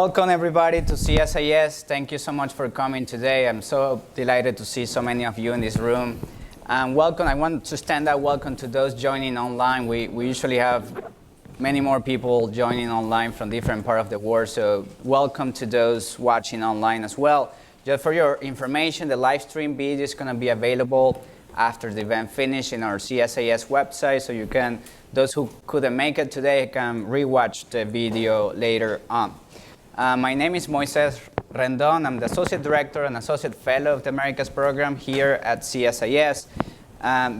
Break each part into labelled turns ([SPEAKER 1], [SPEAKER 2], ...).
[SPEAKER 1] Welcome everybody to CSIS. Thank you so much for coming today. I'm so delighted to see so many of you in this room. And welcome, I want to stand out welcome to those joining online. We usually have many more people joining online from different parts of the world, so welcome to those watching online as well. Just for your information, the live stream video is going to be available after the event finishes in our CSIS website, so you can, those who couldn't make it today can rewatch the video later on. My name is Moises Rendon. I'm the Associate Director and Associate Fellow of the Americas program here at CSIS.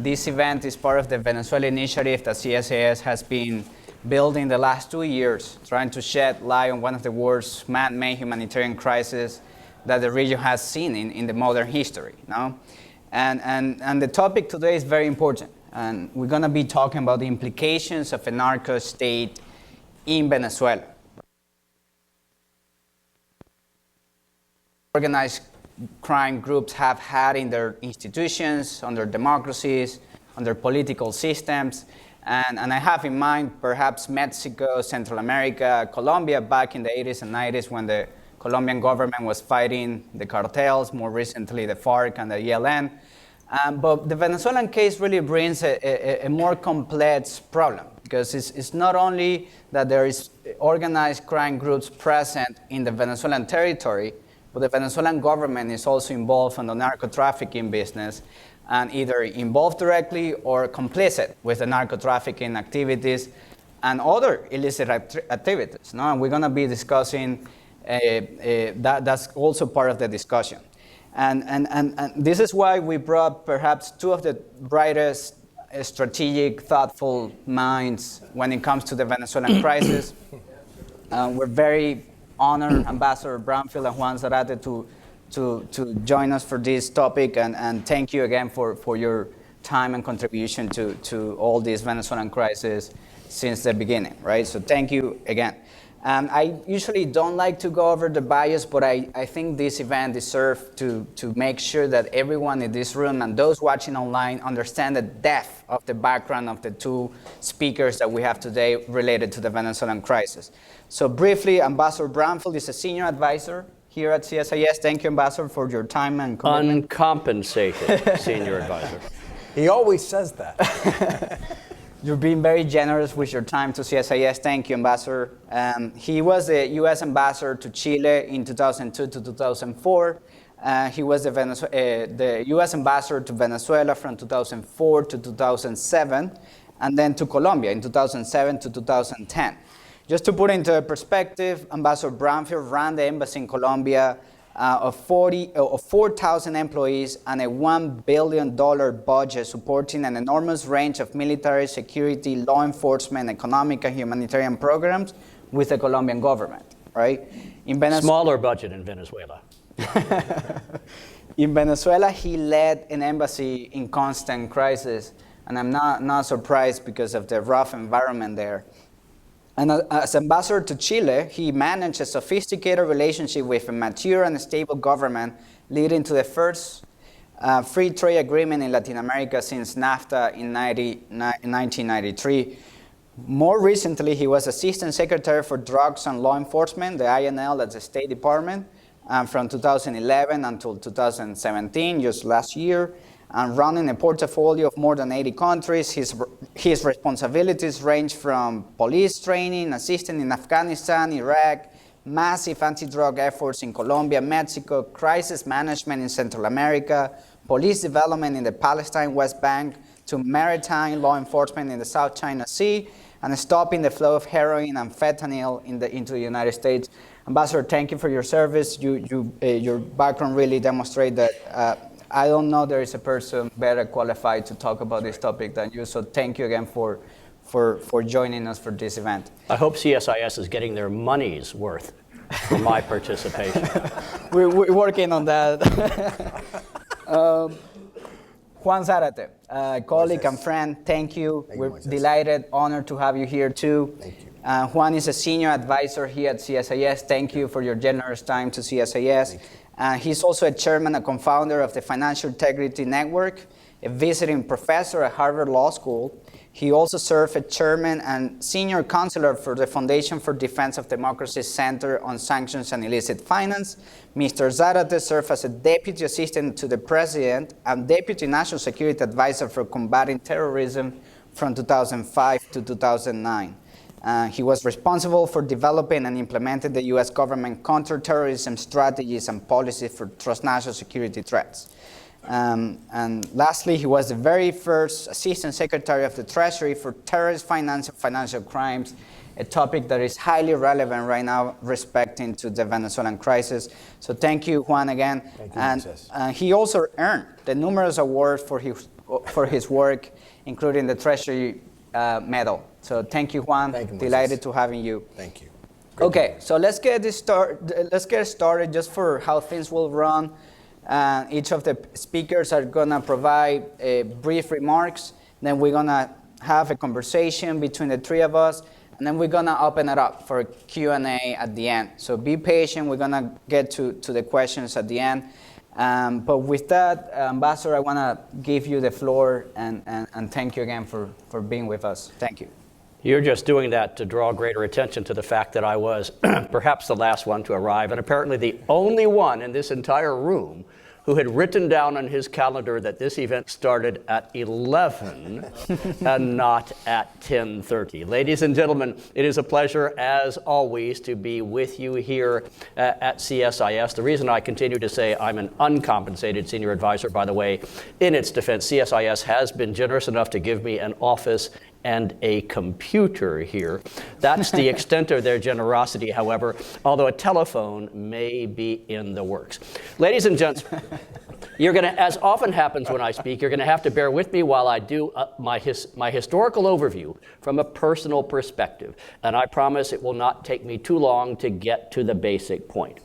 [SPEAKER 1] This event is part of the Venezuela initiative that CSIS has been building the last 2 years, trying to shed light on one of the worst man-made humanitarian crises that the region has seen in the modern history. And the topic today is very important. And we're going to be talking about the implications of a narco-state in Venezuela. Organized crime groups have had in their institutions, on their democracies, on their political systems. And I have in mind perhaps Mexico, Central America, Colombia back in the 80s and 90s when the Colombian government was fighting the cartels, more recently the FARC and the ELN. But the Venezuelan case really brings a more complex problem because it's not only that there is organized crime groups present in the Venezuelan territory, but the Venezuelan government is also involved in the narco-trafficking business and either involved directly or complicit with the narco-trafficking activities and other illicit activities. And we're going to be discussing that's also part of the discussion. And this is why we brought perhaps two of the brightest strategic, thoughtful minds when it comes to the Venezuelan crisis. We're very honored Ambassador Brownfield and Juan Zarate to join us for this topic, and thank you again for your time and contribution to all this Venezuelan crisis since the beginning, right? So thank you again. I usually don't like to go over the bias, but I think this event deserves to make sure that everyone in this room and those watching online understand the depth of the background of the two speakers that we have today related to the Venezuelan crisis. So briefly, Ambassador Brownfield is a senior advisor here at CSIS. Thank you, Ambassador, for your time and commitment.
[SPEAKER 2] Uncompensated senior advisor.
[SPEAKER 3] He always says that.
[SPEAKER 1] You're being very generous with your time to CSIS. Thank you, Ambassador. He was the U.S. Ambassador to Chile in 2002 to 2004. He was the U.S. Ambassador to Venezuela from 2004 to 2007, and then to Colombia in 2007 to 2010. Just to put into perspective, Ambassador Brownfield ran the embassy in Colombia of 4,000 employees and a $1 billion budget supporting an enormous range of military, security, law enforcement, economic, and humanitarian programs with the Colombian government, right?
[SPEAKER 2] Smaller budget in Venezuela.
[SPEAKER 1] In Venezuela, he led an embassy in constant crisis, and I'm not surprised because of the rough environment there. And as ambassador to Chile, he managed a sophisticated relationship with a mature and stable government, leading to the first free trade agreement in Latin America since NAFTA in 1993. More recently, he was Assistant Secretary for Drugs and Law Enforcement, the INL at the State Department, from 2011 until 2017, just last year. And running a portfolio of more than 80 countries. His responsibilities range from police training, assisting in Afghanistan, Iraq, massive anti-drug efforts in Colombia, Mexico, crisis management in Central America, police development in the Palestine West Bank, to maritime law enforcement in the South China Sea, and stopping the flow of heroin and fentanyl into the United States. Ambassador, thank you for your service. Your background really demonstrates that I don't know there is a person better qualified to talk about this topic than you, so thank you again for joining us for this event.
[SPEAKER 2] I hope CSIS is getting their money's worth for my participation.
[SPEAKER 1] We're working on that. Juan Zarate, colleague and friend, thank you. We're delighted, honored to have you here too.
[SPEAKER 3] Thank you.
[SPEAKER 1] Juan is a senior advisor here at CSIS. Thank you for your generous time to CSIS. He's also a chairman and co-founder of the Financial Integrity Network. a visiting professor at Harvard Law School. He also served as chairman and senior counselor for the Foundation for Defense of Democracy Center on Sanctions and Illicit Finance. Mr. Zarate served as a deputy assistant to the president and deputy national security advisor for combating terrorism from 2005 to 2009. He was responsible for developing and implementing the U.S. government counterterrorism strategies and policies for transnational security threats. And lastly, he was the very first Assistant Secretary of the Treasury for terrorist finance and financial crimes, a topic that is highly relevant right now respecting to the Venezuelan crisis. So thank you, Juan, again.
[SPEAKER 3] Thank you,
[SPEAKER 1] and he also earned the numerous awards for his work, including the Treasury Medal. So thank you, Juan.
[SPEAKER 3] Thank you,
[SPEAKER 1] delighted to having you.
[SPEAKER 3] Thank you.
[SPEAKER 1] Okay, so let's get started just for how things will run. Each of the speakers are gonna provide brief remarks. Then we're gonna have a conversation between the three of us, and then we're gonna open it up for Q&A at the end. So be patient, we're gonna get to the questions at the end. But with that, Ambassador, I wanna give you the floor and thank you again for being with us. Thank you.
[SPEAKER 2] You're just doing that to draw greater attention to the fact that I was perhaps the last one to arrive, and apparently the only one in this entire room who had written down on his calendar that this event started at 11 and not at 10:30. Ladies and gentlemen, it is a pleasure, as always, to be with you here at CSIS. The reason I continue to say I'm an uncompensated senior advisor, by the way, in its defense, CSIS has been generous enough to give me an office and a computer here. That's the extent of their generosity, however, although a telephone may be in the works. Ladies and gents, you're going to, as often happens when I speak, you're going to have to bear with me while I do my historical overview from a personal perspective. And I promise it will not take me too long to get to the basic point.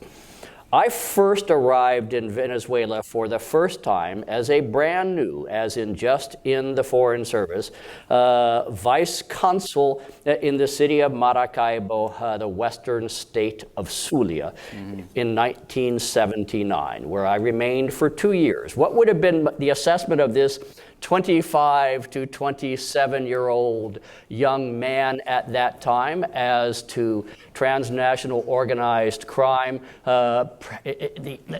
[SPEAKER 2] I first arrived in Venezuela for the first time as a brand new, as in just in the Foreign Service, vice consul in the city of Maracaibo, the western state of Zulia, in 1979, where I remained for 2 years. What would have been the assessment of this 25 to 27-year-old young man at that time as to transnational organized crime, the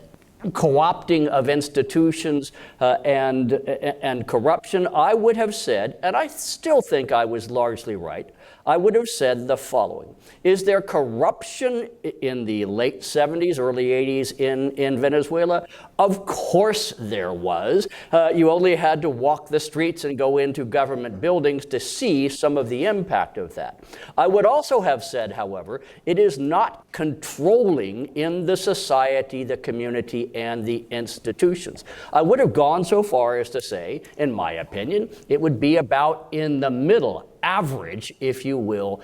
[SPEAKER 2] co-opting of institutions and corruption? I would have said, and I still think I was largely right, I would have said the following. Is there corruption in the late 70s, early 80s in Venezuela? Of course there was. You only had to walk the streets and go into government buildings to see some of the impact of that. I would also have said, however, it is not controlling in the society, the community, and the institutions. I would have gone so far as to say, in my opinion, it would be about in the middle, average, if you will,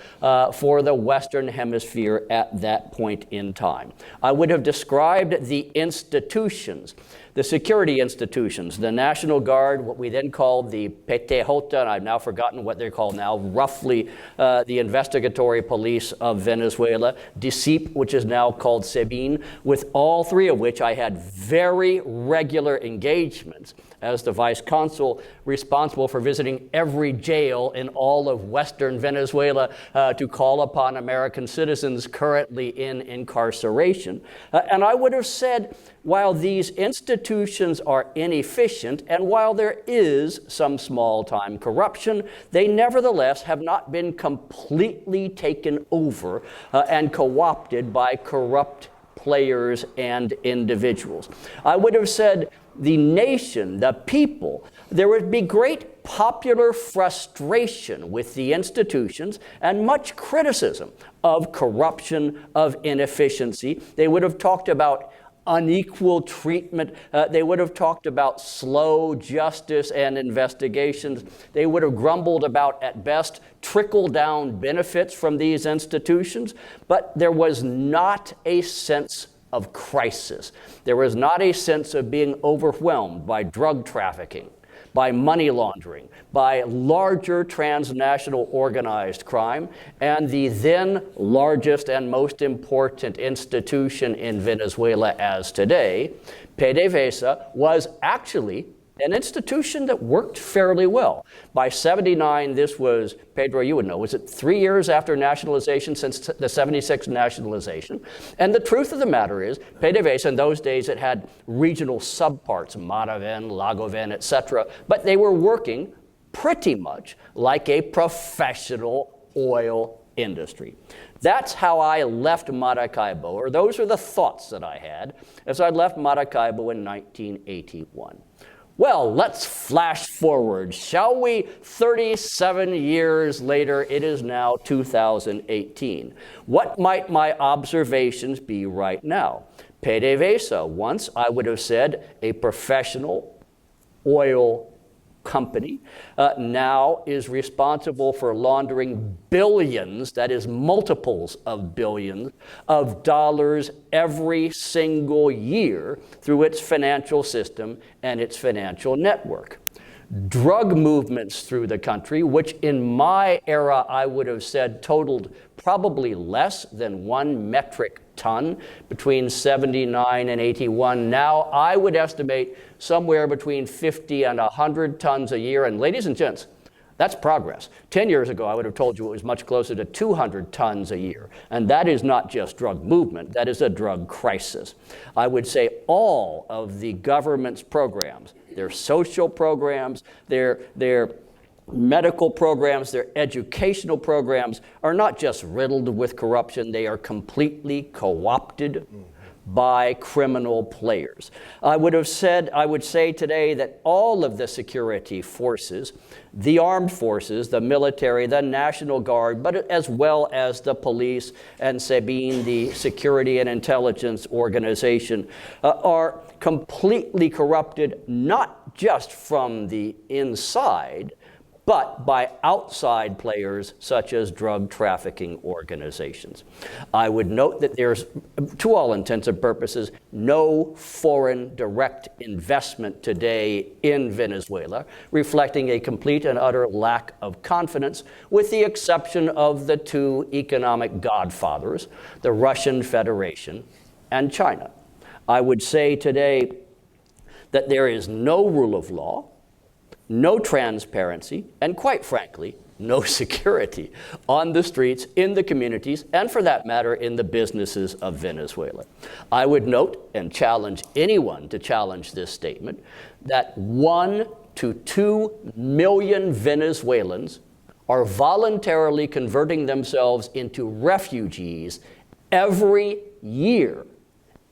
[SPEAKER 2] for the Western Hemisphere at that point in time. I would have described the institutions, the security institutions, the National Guard, what we then called the PTJ, and I've now forgotten what they're called now, roughly the investigatory police of Venezuela, DICIP, which is now called SEBIN, with all three of which I had very regular engagements as the vice consul responsible for visiting every jail in all of Western Venezuela to call upon American citizens currently in incarceration. And I would have said, while these institutions are inefficient and while there is some small-time corruption, they nevertheless have not been completely taken over and co-opted by corrupt players and individuals. I would have said the nation, the people, there would be great popular frustration with the institutions and much criticism of corruption, of inefficiency. They would have talked about unequal treatment. They would have talked about slow justice and investigations. They would have grumbled about, at best, trickle-down benefits from these institutions. But there was not a sense of crisis. There was not a sense of being overwhelmed by drug trafficking, by money laundering, by larger transnational organized crime, and the then largest and most important institution in Venezuela as today, PDVSA, was actually an institution that worked fairly well. By 79, this was, Pedro, you would know, was it 3 years after nationalization, since the 76 nationalization? And the truth of the matter is, PDVSA in those days, it had regional subparts, Maraven, Lagoven, etc., but they were working pretty much like a professional oil industry. That's how I left Maracaibo, or those are the thoughts that I had as I left Maracaibo in 1981. Well, let's flash forward, shall we? 37 years later, it is now 2018. What might my observations be right now? PDVSA, once I would have said a professional oil company, now is responsible for laundering billions, that is multiples of billions, of dollars every single year through its financial system and its financial network. Drug movements through the country, which in my era I would have said totaled probably less than 1 metric ton between 79 and 81. Now I would estimate somewhere between 50 and 100 tons a year. And ladies and gents, that's progress. 10 years ago, I would have told you it was much closer to 200 tons a year. And that is not just drug movement, that is a drug crisis. I would say all of the government's programs, their social programs, their medical programs, their educational programs are not just riddled with corruption, they are completely co-opted by criminal players. I would say today that all of the security forces, the armed forces, the military, the National Guard, but as well as the police and SEBIN, the Security and Intelligence Organization, are completely corrupted, not just from the inside, but by outside players such as drug trafficking organizations. I would note that there's, to all intents and purposes, no foreign direct investment today in Venezuela, reflecting a complete and utter lack of confidence, with the exception of the two economic godfathers, the Russian Federation and China. I would say today that there is no rule of law, no transparency, and quite frankly, no security on the streets, in the communities, and for that matter, in the businesses of Venezuela. I would note and challenge anyone to challenge this statement that 1 to 2 million Venezuelans are voluntarily converting themselves into refugees every year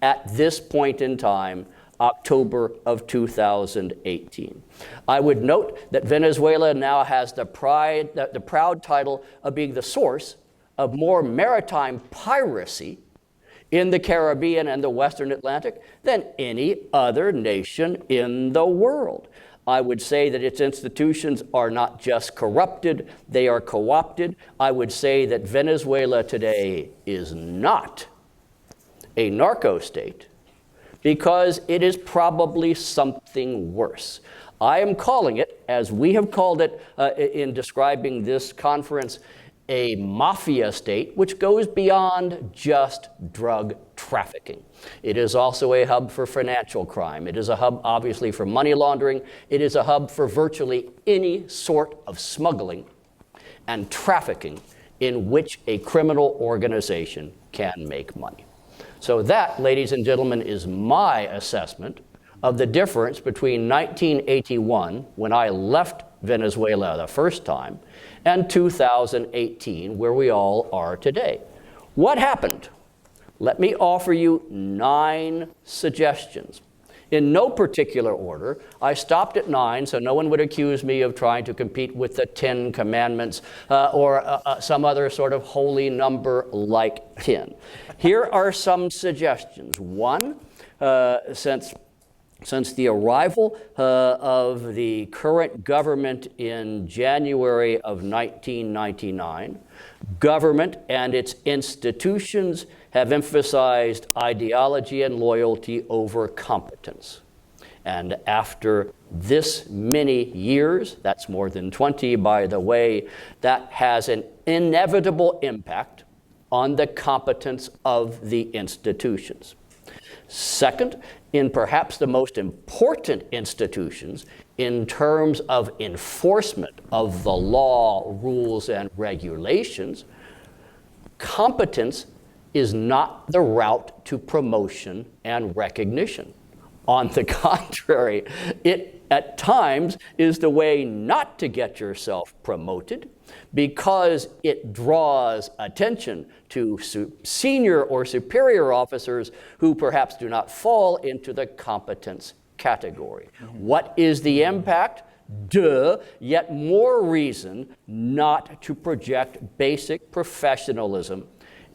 [SPEAKER 2] at this point in time, October of 2018. I would note that Venezuela now has the proud title of being the source of more maritime piracy in the Caribbean and the Western Atlantic than any other nation in the world. I would say that its institutions are not just corrupted, they are co-opted. I would say that Venezuela today is not a narco-state, because it is probably something worse. I am calling it, as we have called it in describing this conference, a mafia state, which goes beyond just drug trafficking. It is also a hub for financial crime. It is a hub, obviously, for money laundering. It is a hub for virtually any sort of smuggling and trafficking in which a criminal organization can make money. So that, ladies and gentlemen, is my assessment of the difference between 1981, when I left Venezuela the first time, and 2018, where we all are today. What happened? Let me offer you 9 suggestions. In no particular order. I stopped at 9 so no one would accuse me of trying to compete with the 10 Commandments or some other sort of holy number like 10. Here are some suggestions. One, since the arrival of the current government in January of 1999, government and its institutions have emphasized ideology and loyalty over competence. And after this many years, that's more than 20 by the way, that has an inevitable impact on the competence of the institutions. Second, in perhaps the most important institutions in terms of enforcement of the law, rules, and regulations, competence is not the route to promotion and recognition. On the contrary, it at times is the way not to get yourself promoted, because it draws attention to senior or superior officers who perhaps do not fall into the competence category. What is the impact? Yet more reason not to project basic professionalism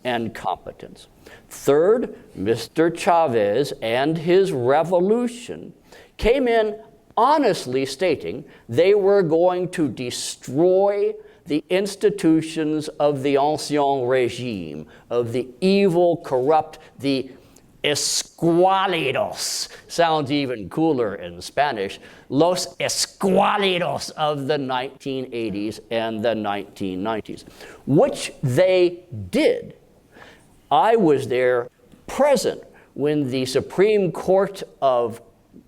[SPEAKER 2] and competence. Third, Mr. Chavez and his revolution came in honestly stating they were going to destroy the institutions of the ancien regime, of the evil, corrupt, the escuálidos, sounds even cooler in Spanish, los escuálidos of the 1980s and the 1990s, which they did. I was there present when the Supreme Court of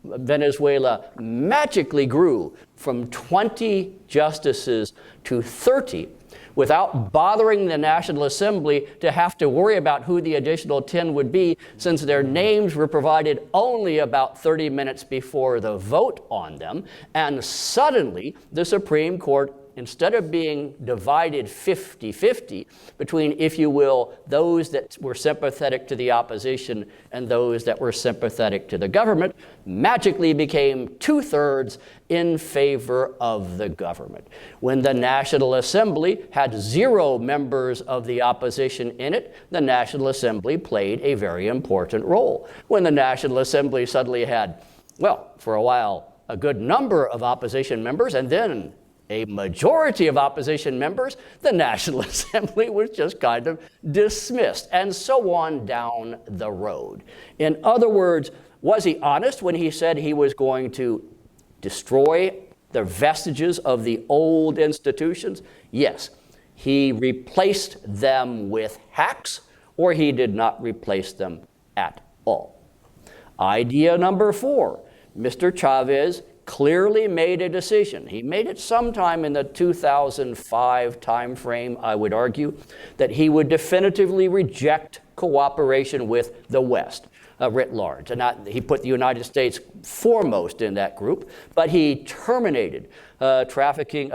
[SPEAKER 2] Venezuela magically grew from 20 justices to 30 without bothering the National Assembly to have to worry about who the additional 10 would be, since their names were provided only about 30 minutes before the vote on them. And suddenly, the Supreme Court, instead of being divided 50-50 between, if you will, those that were sympathetic to the opposition and those that were sympathetic to the government, magically became 2/3 in favor of the government. When the National Assembly had 0 members of the opposition in it, the National Assembly played a very important role. When the National Assembly suddenly had, well, for a while, a good number of opposition members, and then a majority of opposition members, the National Assembly was just kind of dismissed, and so on down the road. In other words, was he honest when he said he was going to destroy the vestiges of the old institutions? Yes. He replaced them with hacks, or he did not replace them at all. Idea number 4, Mr. Chavez clearly made a decision. He made it sometime in the 2005 timeframe, I would argue, that he would definitively reject cooperation with the West writ large. And he put the United States foremost in that group, but he terminated trafficking,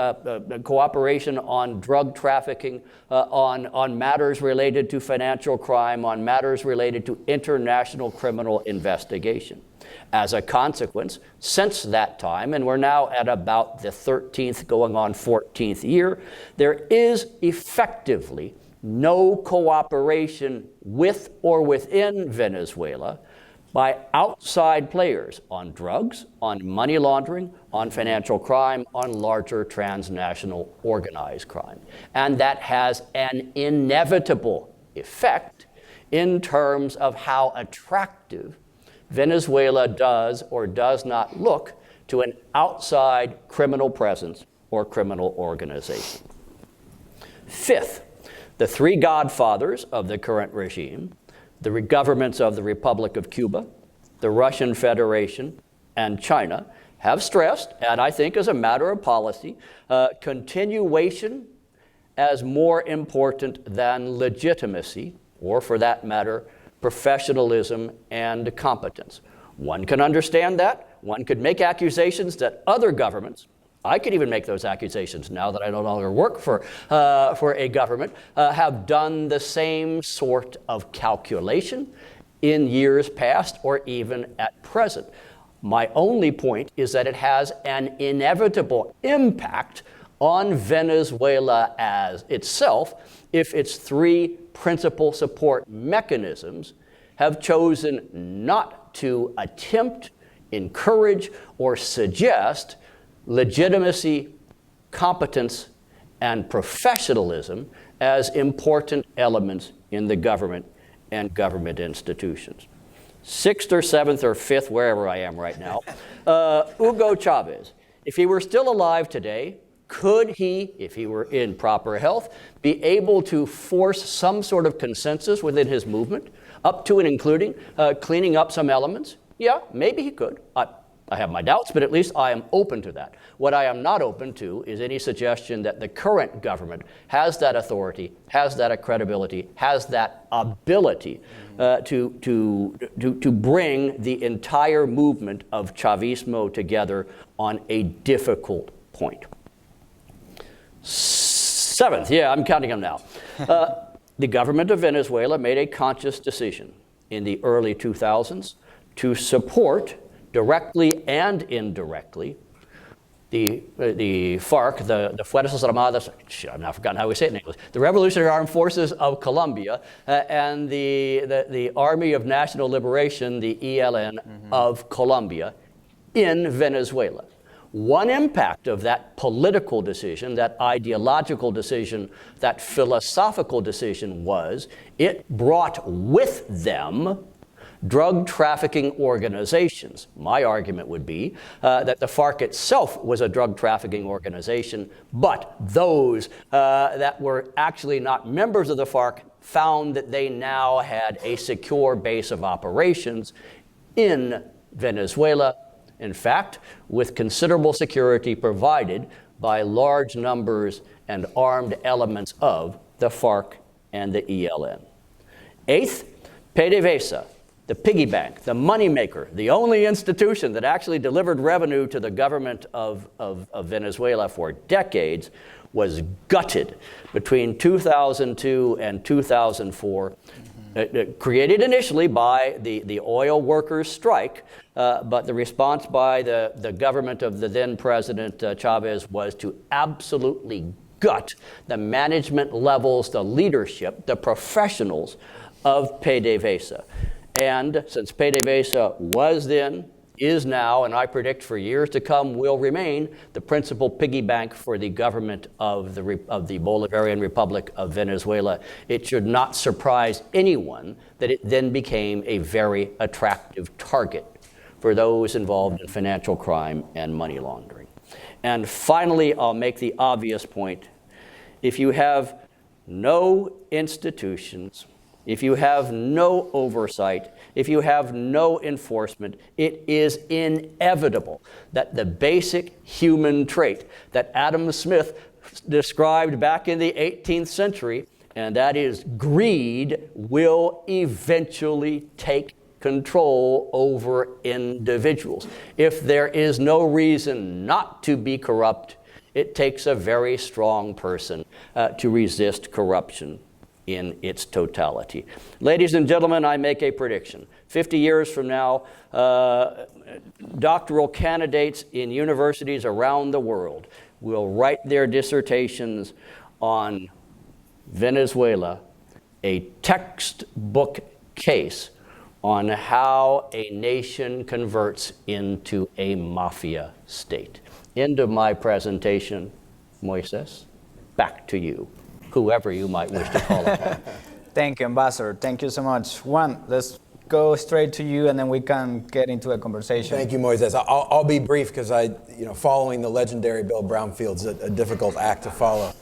[SPEAKER 2] cooperation on drug trafficking, on matters related to financial crime, on matters related to international criminal investigation. As a consequence, since that time, and we're now at about the 13th going on 14th year, there is effectively no cooperation with or within Venezuela by outside players on drugs, on money laundering, on financial crime, on larger transnational organized crime. And that has an inevitable effect in terms of how attractive Venezuela does or does not look to an outside criminal presence or criminal organization. Fifth, the 3 godfathers of the current regime, the governments of the Republic of Cuba, the Russian Federation, and China, have stressed, and I think as a matter of policy, continuation as more important than legitimacy, or for that matter, professionalism and competence. One can understand that. One could make accusations that other governments, I could even make those accusations now that I no longer work for a government, have done the same sort of calculation in years past or even at present. My only point is that it has an inevitable impact on Venezuela as itself if its 3 principal support mechanisms have chosen not to attempt, encourage, or suggest legitimacy, competence, and professionalism as important elements in the government and government institutions. 6th or 7th or 5th, wherever I am right now, Hugo Chavez, if he were still alive today, could he, if he were in proper health, be able to force some sort of consensus within his movement up to and including cleaning up some elements? Yeah, maybe he could. I have my doubts, but at least I am open to that. What I am not open to is any suggestion that the current government has that authority, has that credibility, has that ability to bring the entire movement of Chavismo together on a difficult point. Seventh, yeah, I'm counting them now. The government of Venezuela made a conscious decision in the early 2000s to support, directly and indirectly, the FARC, the Fuerzas Armadas, I've now forgotten how we say it in English, the Revolutionary Armed Forces of Colombia, and the Army of National Liberation, the ELN, of Colombia in Venezuela. One impact of that political decision, that ideological decision, that philosophical decision was it brought with them drug trafficking organizations. My argument would be that the FARC itself was a drug trafficking organization, but those that were actually not members of the FARC found that they now had a secure base of operations in Venezuela, in fact, with considerable security provided by large numbers and armed elements of the FARC and the ELN. Eighth, PDVSA, the piggy bank, the moneymaker, the only institution that actually delivered revenue to the government of Venezuela for decades, was gutted between 2002 and 2004, created initially by the oil workers' strike, but the response by the government of the then President Chavez was to absolutely gut the management levels, the leadership, the professionals of PDVSA. And since PDVSA was then, is now, and I predict for years to come will remain, the principal piggy bank for the government of the Bolivarian Republic of Venezuela, it should not surprise anyone that it then became a very attractive target for those involved in financial crime and money laundering. And finally, I'll make the obvious point. If you have no institutions, if you have no oversight, if you have no enforcement, it is inevitable that the basic human trait that Adam Smith described back in the 18th century, and that is greed, will eventually take control over individuals. If there is no reason not to be corrupt, it takes a very strong person to resist corruption in its totality. Ladies and gentlemen, I make a prediction. 50 years from now, doctoral candidates in universities around the world will write their dissertations on Venezuela, a textbook case on how a nation converts into a mafia state. End of my presentation. Moises, back to you, whoever you might wish to call upon.
[SPEAKER 1] Thank you, Ambassador. Thank you so much. Juan, let's go straight to you, and then we can get into a conversation.
[SPEAKER 3] Thank you, Moises. I'll be brief because following the legendary Bill Brownfield's a difficult act to follow,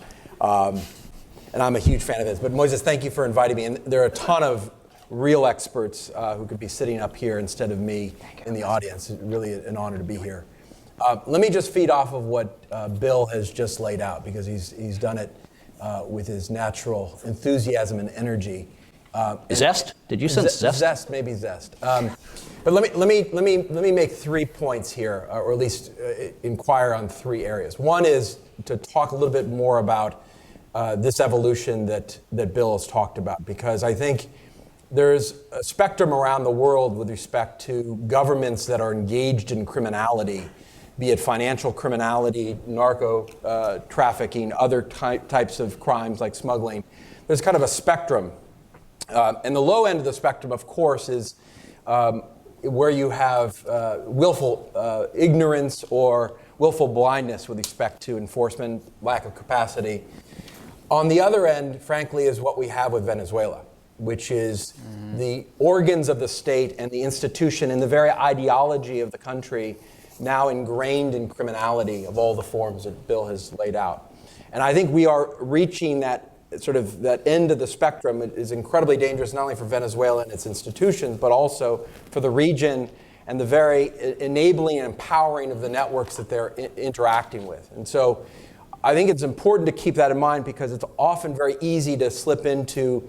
[SPEAKER 3] and I'm a huge fan of his. But Moises, thank you for inviting me. And there are a ton of real experts who could be sitting up here instead of me in the audience. It's really an honor to be here. Let me just feed off of what Bill has just laid out, because he's done it with his natural enthusiasm and energy.
[SPEAKER 2] Zest? Did you sense zest?
[SPEAKER 3] Zest, maybe zest. But let me make 3 points here, or at least inquire on 3 areas. One is to talk a little bit more about this evolution that Bill has talked about, because I think there's a spectrum around the world with respect to governments that are engaged in criminality, be it financial criminality, narco-trafficking, other types of crimes like smuggling. There's kind of a spectrum. And the low end of the spectrum, of course, is where you have willful ignorance or willful blindness with respect to enforcement, lack of capacity. On the other end, frankly, is what we have with Venezuela, which is the organs of the state and the institution and the very ideology of the country now ingrained in criminality of all the forms that Bill has laid out. And I think we are reaching that sort of that end of the spectrum is incredibly dangerous, not only for Venezuela and its institutions, but also for the region and the very enabling and empowering of the networks that they're interacting with. And so I think it's important to keep that in mind, because it's often very easy to slip into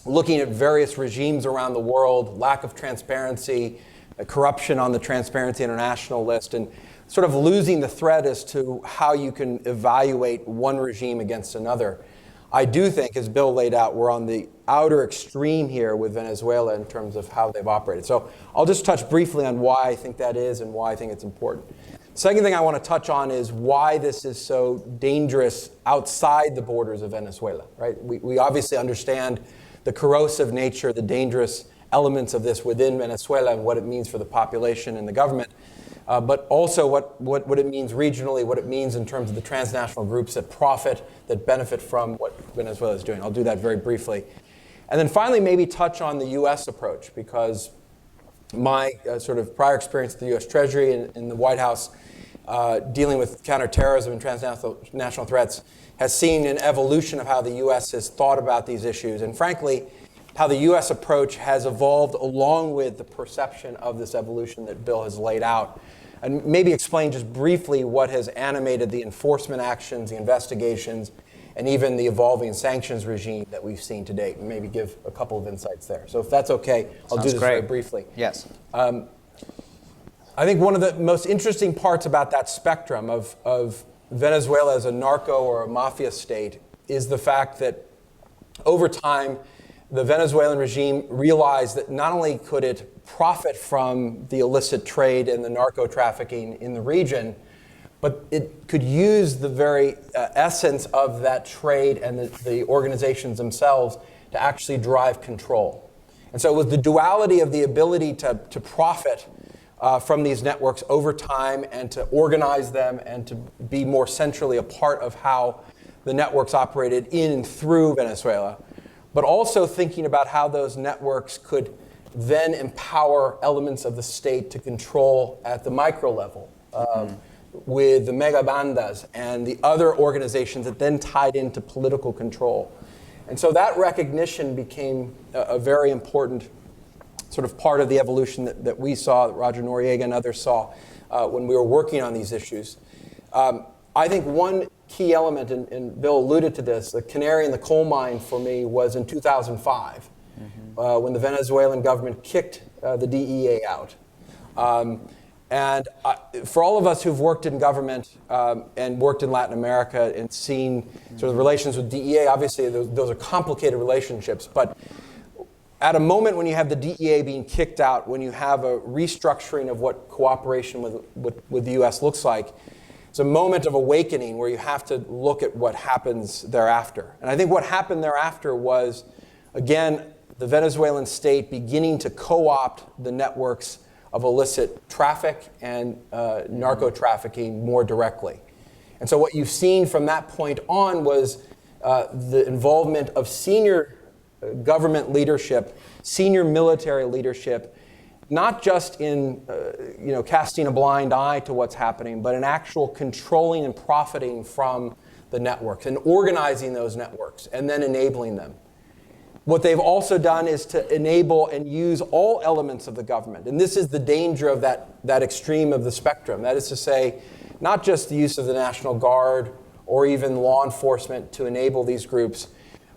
[SPEAKER 3] looking at various regimes around the world, lack of transparency, corruption on the Transparency International list, and sort of losing the thread as to how you can evaluate one regime against another. I do think, as Bill laid out, we're on the outer extreme here with Venezuela in terms of how they've operated. So I'll just touch briefly on why I think that is and why I think it's important. Second thing I want to touch on is why this is so dangerous outside the borders of Venezuela, right? We obviously understand the corrosive nature, the dangerous elements of this within Venezuela and what it means for the population and the government, but also what it means regionally, what it means in terms of the transnational groups that profit, that benefit from what Venezuela is doing. I'll do that very briefly. And then finally, maybe touch on the U.S. approach, because my sort of prior experience at the U.S. Treasury and in the White House dealing with counterterrorism and transnational threats has seen an evolution of how the U.S. has thought about these issues, and frankly, how the U.S. approach has evolved along with the perception of this evolution that Bill has laid out. And maybe explain just briefly what has animated the enforcement actions, the investigations, and even the evolving sanctions regime that we've seen to date, and maybe give a couple of insights there. So if that's okay, I'll do this very briefly.
[SPEAKER 1] Yes.
[SPEAKER 3] I think one of the most interesting parts about that spectrum of Venezuela as a narco or a mafia state is the fact that over time, the Venezuelan regime realized that not only could it profit from the illicit trade and the narco-trafficking in the region, but it could use the very essence of that trade and the organizations themselves to actually drive control. And so it was the duality of the ability to profit from these networks over time and to organize them and to be more centrally a part of how the networks operated in and through Venezuela, but also thinking about how those networks could then empower elements of the state to control at the micro level with the mega bandas and the other organizations that then tied into political control. And so that recognition became a very important sort of part of the evolution that we saw, that Roger Noriega and others saw when we were working on these issues. I think one key element, and Bill alluded to this, the canary in the coal mine for me was in 2005, when the Venezuelan government kicked the DEA out. And for all of us who've worked in government and worked in Latin America and seen sort of relations with DEA, obviously those are complicated relationships, but at a moment when you have the DEA being kicked out, when you have a restructuring of what cooperation with the U.S. looks like, it's a moment of awakening where you have to look at what happens thereafter. And I think what happened thereafter was, again, the Venezuelan state beginning to co-opt the networks of illicit traffic and narco-trafficking more directly. And so what you've seen from that point on was the involvement of senior government leadership, senior military leadership, not just in casting a blind eye to what's happening, but in actual controlling and profiting from the networks and organizing those networks and then enabling them. What they've also done is to enable and use all elements of the government. And this is the danger of that extreme of the spectrum. That is to say, not just the use of the National Guard or even law enforcement to enable these groups,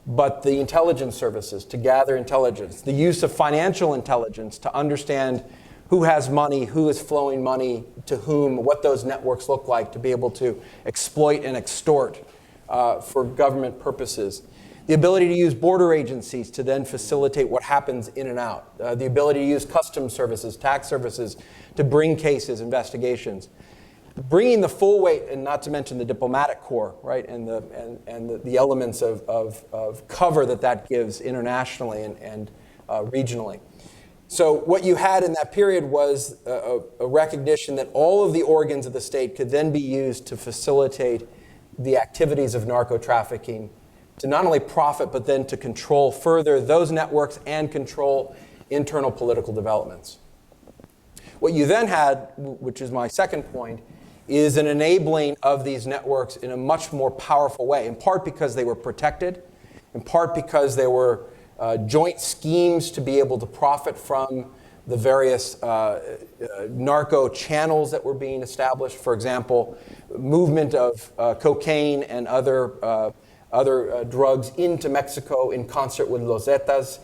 [SPEAKER 3] but the intelligence services to gather intelligence, the use of financial intelligence to understand who has money, who is flowing money to whom, what those networks look like, to be able to exploit and extort for government purposes. The ability to use border agencies to then facilitate what happens in and out. The ability to use customs services, tax services to bring cases, investigations. Bringing the full weight, and not to mention the diplomatic corps, right, and the elements of cover that gives internationally and regionally. So what you had in that period was a recognition that all of the organs of the state could then be used to facilitate the activities of narco-trafficking, to not only profit, but then to control further those networks and control internal political developments. What you then had, which is my second point, is an enabling of these networks in a much more powerful way, in part because they were protected, in part because there were joint schemes to be able to profit from the various narco channels that were being established. For example, movement of cocaine and other drugs into Mexico in concert with Los Zetas,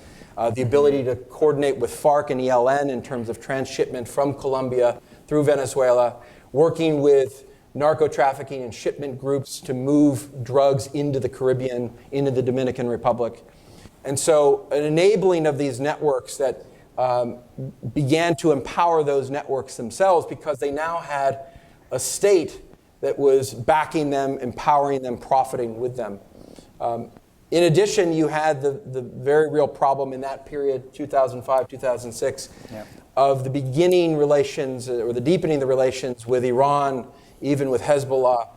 [SPEAKER 3] the ability to coordinate with FARC and ELN in terms of transshipment from Colombia through Venezuela, working with narco-trafficking and shipment groups to move drugs into the Caribbean, into the Dominican Republic. And so an enabling of these networks that began to empower those networks themselves because they now had a state that was backing them, empowering them, profiting with them. In addition, you had the very real problem in that period, 2005, 2006, of the beginning relations or the deepening of the relations with Iran, even with Hezbollah,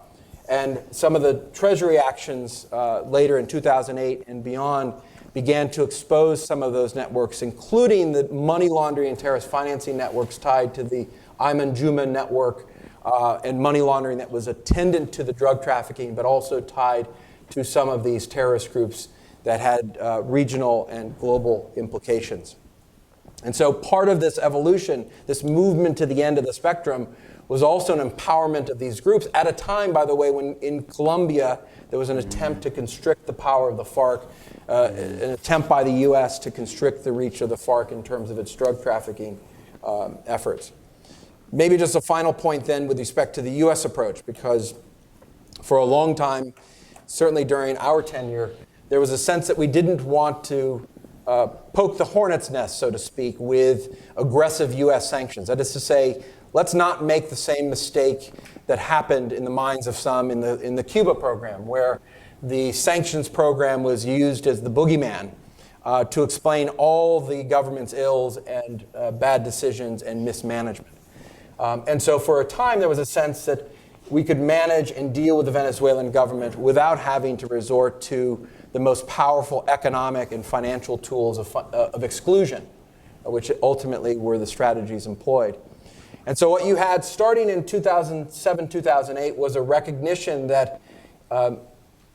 [SPEAKER 3] and some of the Treasury actions later in 2008 and beyond began to expose some of those networks, including the money laundering and terrorist financing networks tied to the Ayman Juma network and money laundering that was attendant to the drug trafficking, but also tied to some of these terrorist groups that had regional and global implications. And so part of this evolution, this movement to the end of the spectrum, was also an empowerment of these groups at a time, by the way, when in Colombia there was an attempt to constrict the power of the FARC, an attempt by the U.S. to constrict the reach of the FARC in terms of its drug trafficking efforts. Maybe just a final point then with respect to the U.S. approach, because for a long time, certainly during our tenure, there was a sense that we didn't want to poke the hornet's nest, so to speak, with aggressive U.S. sanctions. That is to say, let's not make the same mistake that happened in the minds of some in the Cuba program, where the sanctions program was used as the boogeyman to explain all the government's ills and bad decisions and mismanagement. And so for a time, there was a sense that we could manage and deal with the Venezuelan government without having to resort to the most powerful economic and financial tools of exclusion, which ultimately were the strategies employed. And so what you had starting in 2007, 2008 was a recognition that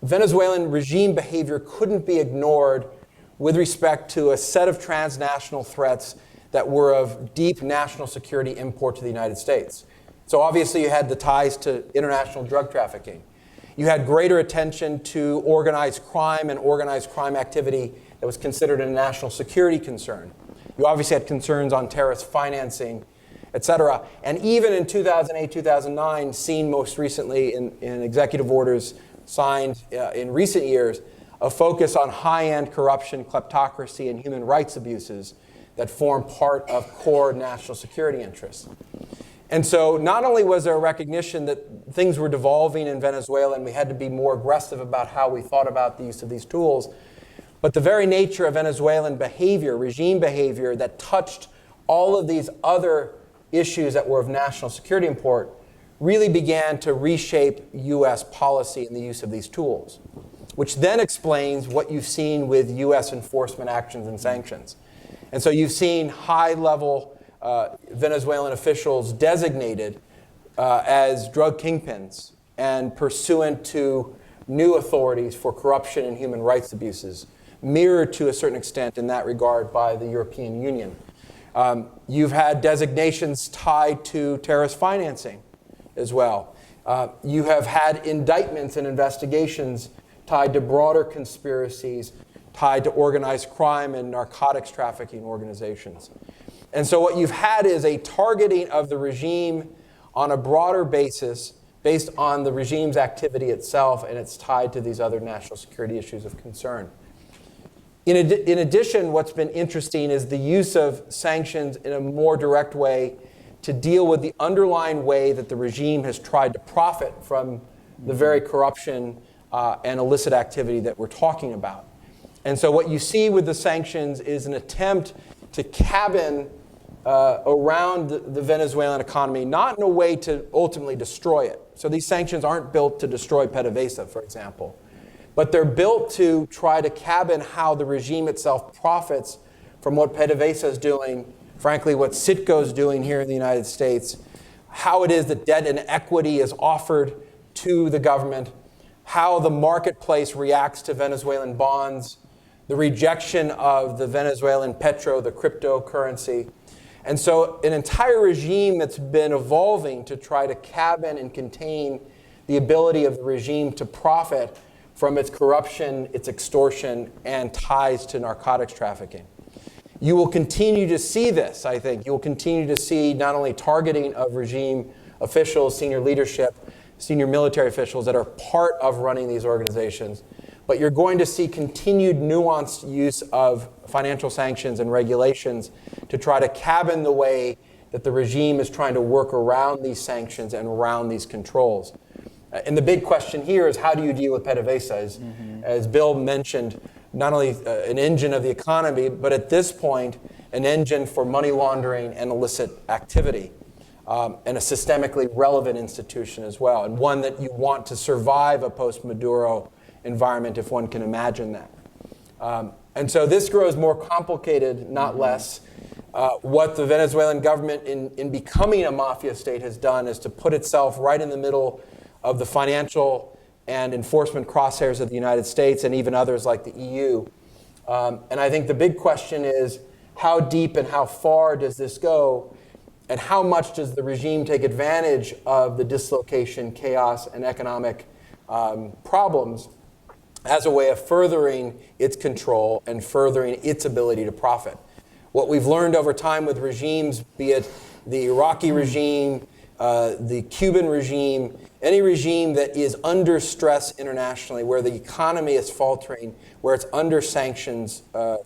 [SPEAKER 3] Venezuelan regime behavior couldn't be ignored with respect to a set of transnational threats that were of deep national security import to the United States. So obviously you had the ties to international drug trafficking. You had greater attention to organized crime and organized crime activity that was considered a national security concern. You obviously had concerns on terrorist financing, et cetera. And even in 2008, 2009, seen most recently in executive orders signed in recent years, a focus on high-end corruption, kleptocracy, and human rights abuses that form part of core national security interests. And so not only was there a recognition that things were devolving in Venezuela and we had to be more aggressive about how we thought about the use of these tools, but the very nature of Venezuelan behavior, regime behavior that touched all of these other issues that were of national security import really began to reshape U.S. policy in the use of these tools, which then explains what you've seen with U.S. enforcement actions and sanctions. And so you've seen high-level Venezuelan officials designated as drug kingpins and pursuant to new authorities for corruption and human rights abuses, mirrored to a certain extent in that regard by the European Union. You've had designations tied to terrorist financing as well. You have had indictments and investigations tied to broader conspiracies, tied to organized crime and narcotics trafficking organizations. And so what you've had is a targeting of the regime on a broader basis based on the regime's activity itself, and it's tied to these other national security issues of concern. In addition, what's been interesting is the use of sanctions in a more direct way to deal with the underlying way that the regime has tried to profit from the very corruption and illicit activity that we're talking about. And so what you see with the sanctions is an attempt to cabin around the Venezuelan economy, not in a way to ultimately destroy it. So these sanctions aren't built to destroy PDVSA, for example, but they're built to try to cabin how the regime itself profits from what PDVSA is doing, frankly, what Citgo is doing here in the United States, how it is that debt and equity is offered to the government, how the marketplace reacts to Venezuelan bonds, the rejection of the Venezuelan petro, the cryptocurrency. And so an entire regime that's been evolving to try to cabin and contain the ability of the regime to profit from its corruption, its extortion, and ties to narcotics trafficking. You will continue to see this, I think. You will continue to see not only targeting of regime officials, senior leadership, senior military officials that are part of running these organizations, but you're going to see continued nuanced use of financial sanctions and regulations to try to cabin the way that the regime is trying to work around these sanctions and around these controls. And the big question here is, how do you deal with PDVSA? As Bill mentioned, not only an engine of the economy, but at this point, an engine for money laundering and illicit activity, and a systemically relevant institution as well, and one that you want to survive a post-Maduro environment, if one can imagine that. And so this grows more complicated, not less. What the Venezuelan government in becoming a mafia state has done is to put itself right in the middle of the financial and enforcement crosshairs of the United States and even others like the EU. And I think the big question is, how deep and how far does this go? And how much does the regime take advantage of the dislocation, chaos, and economic problems as a way of furthering its control and furthering its ability to profit? What we've learned over time with regimes, be it the Iraqi regime, the Cuban regime, any regime that is under stress internationally, where the economy is faltering, where it's under sanctions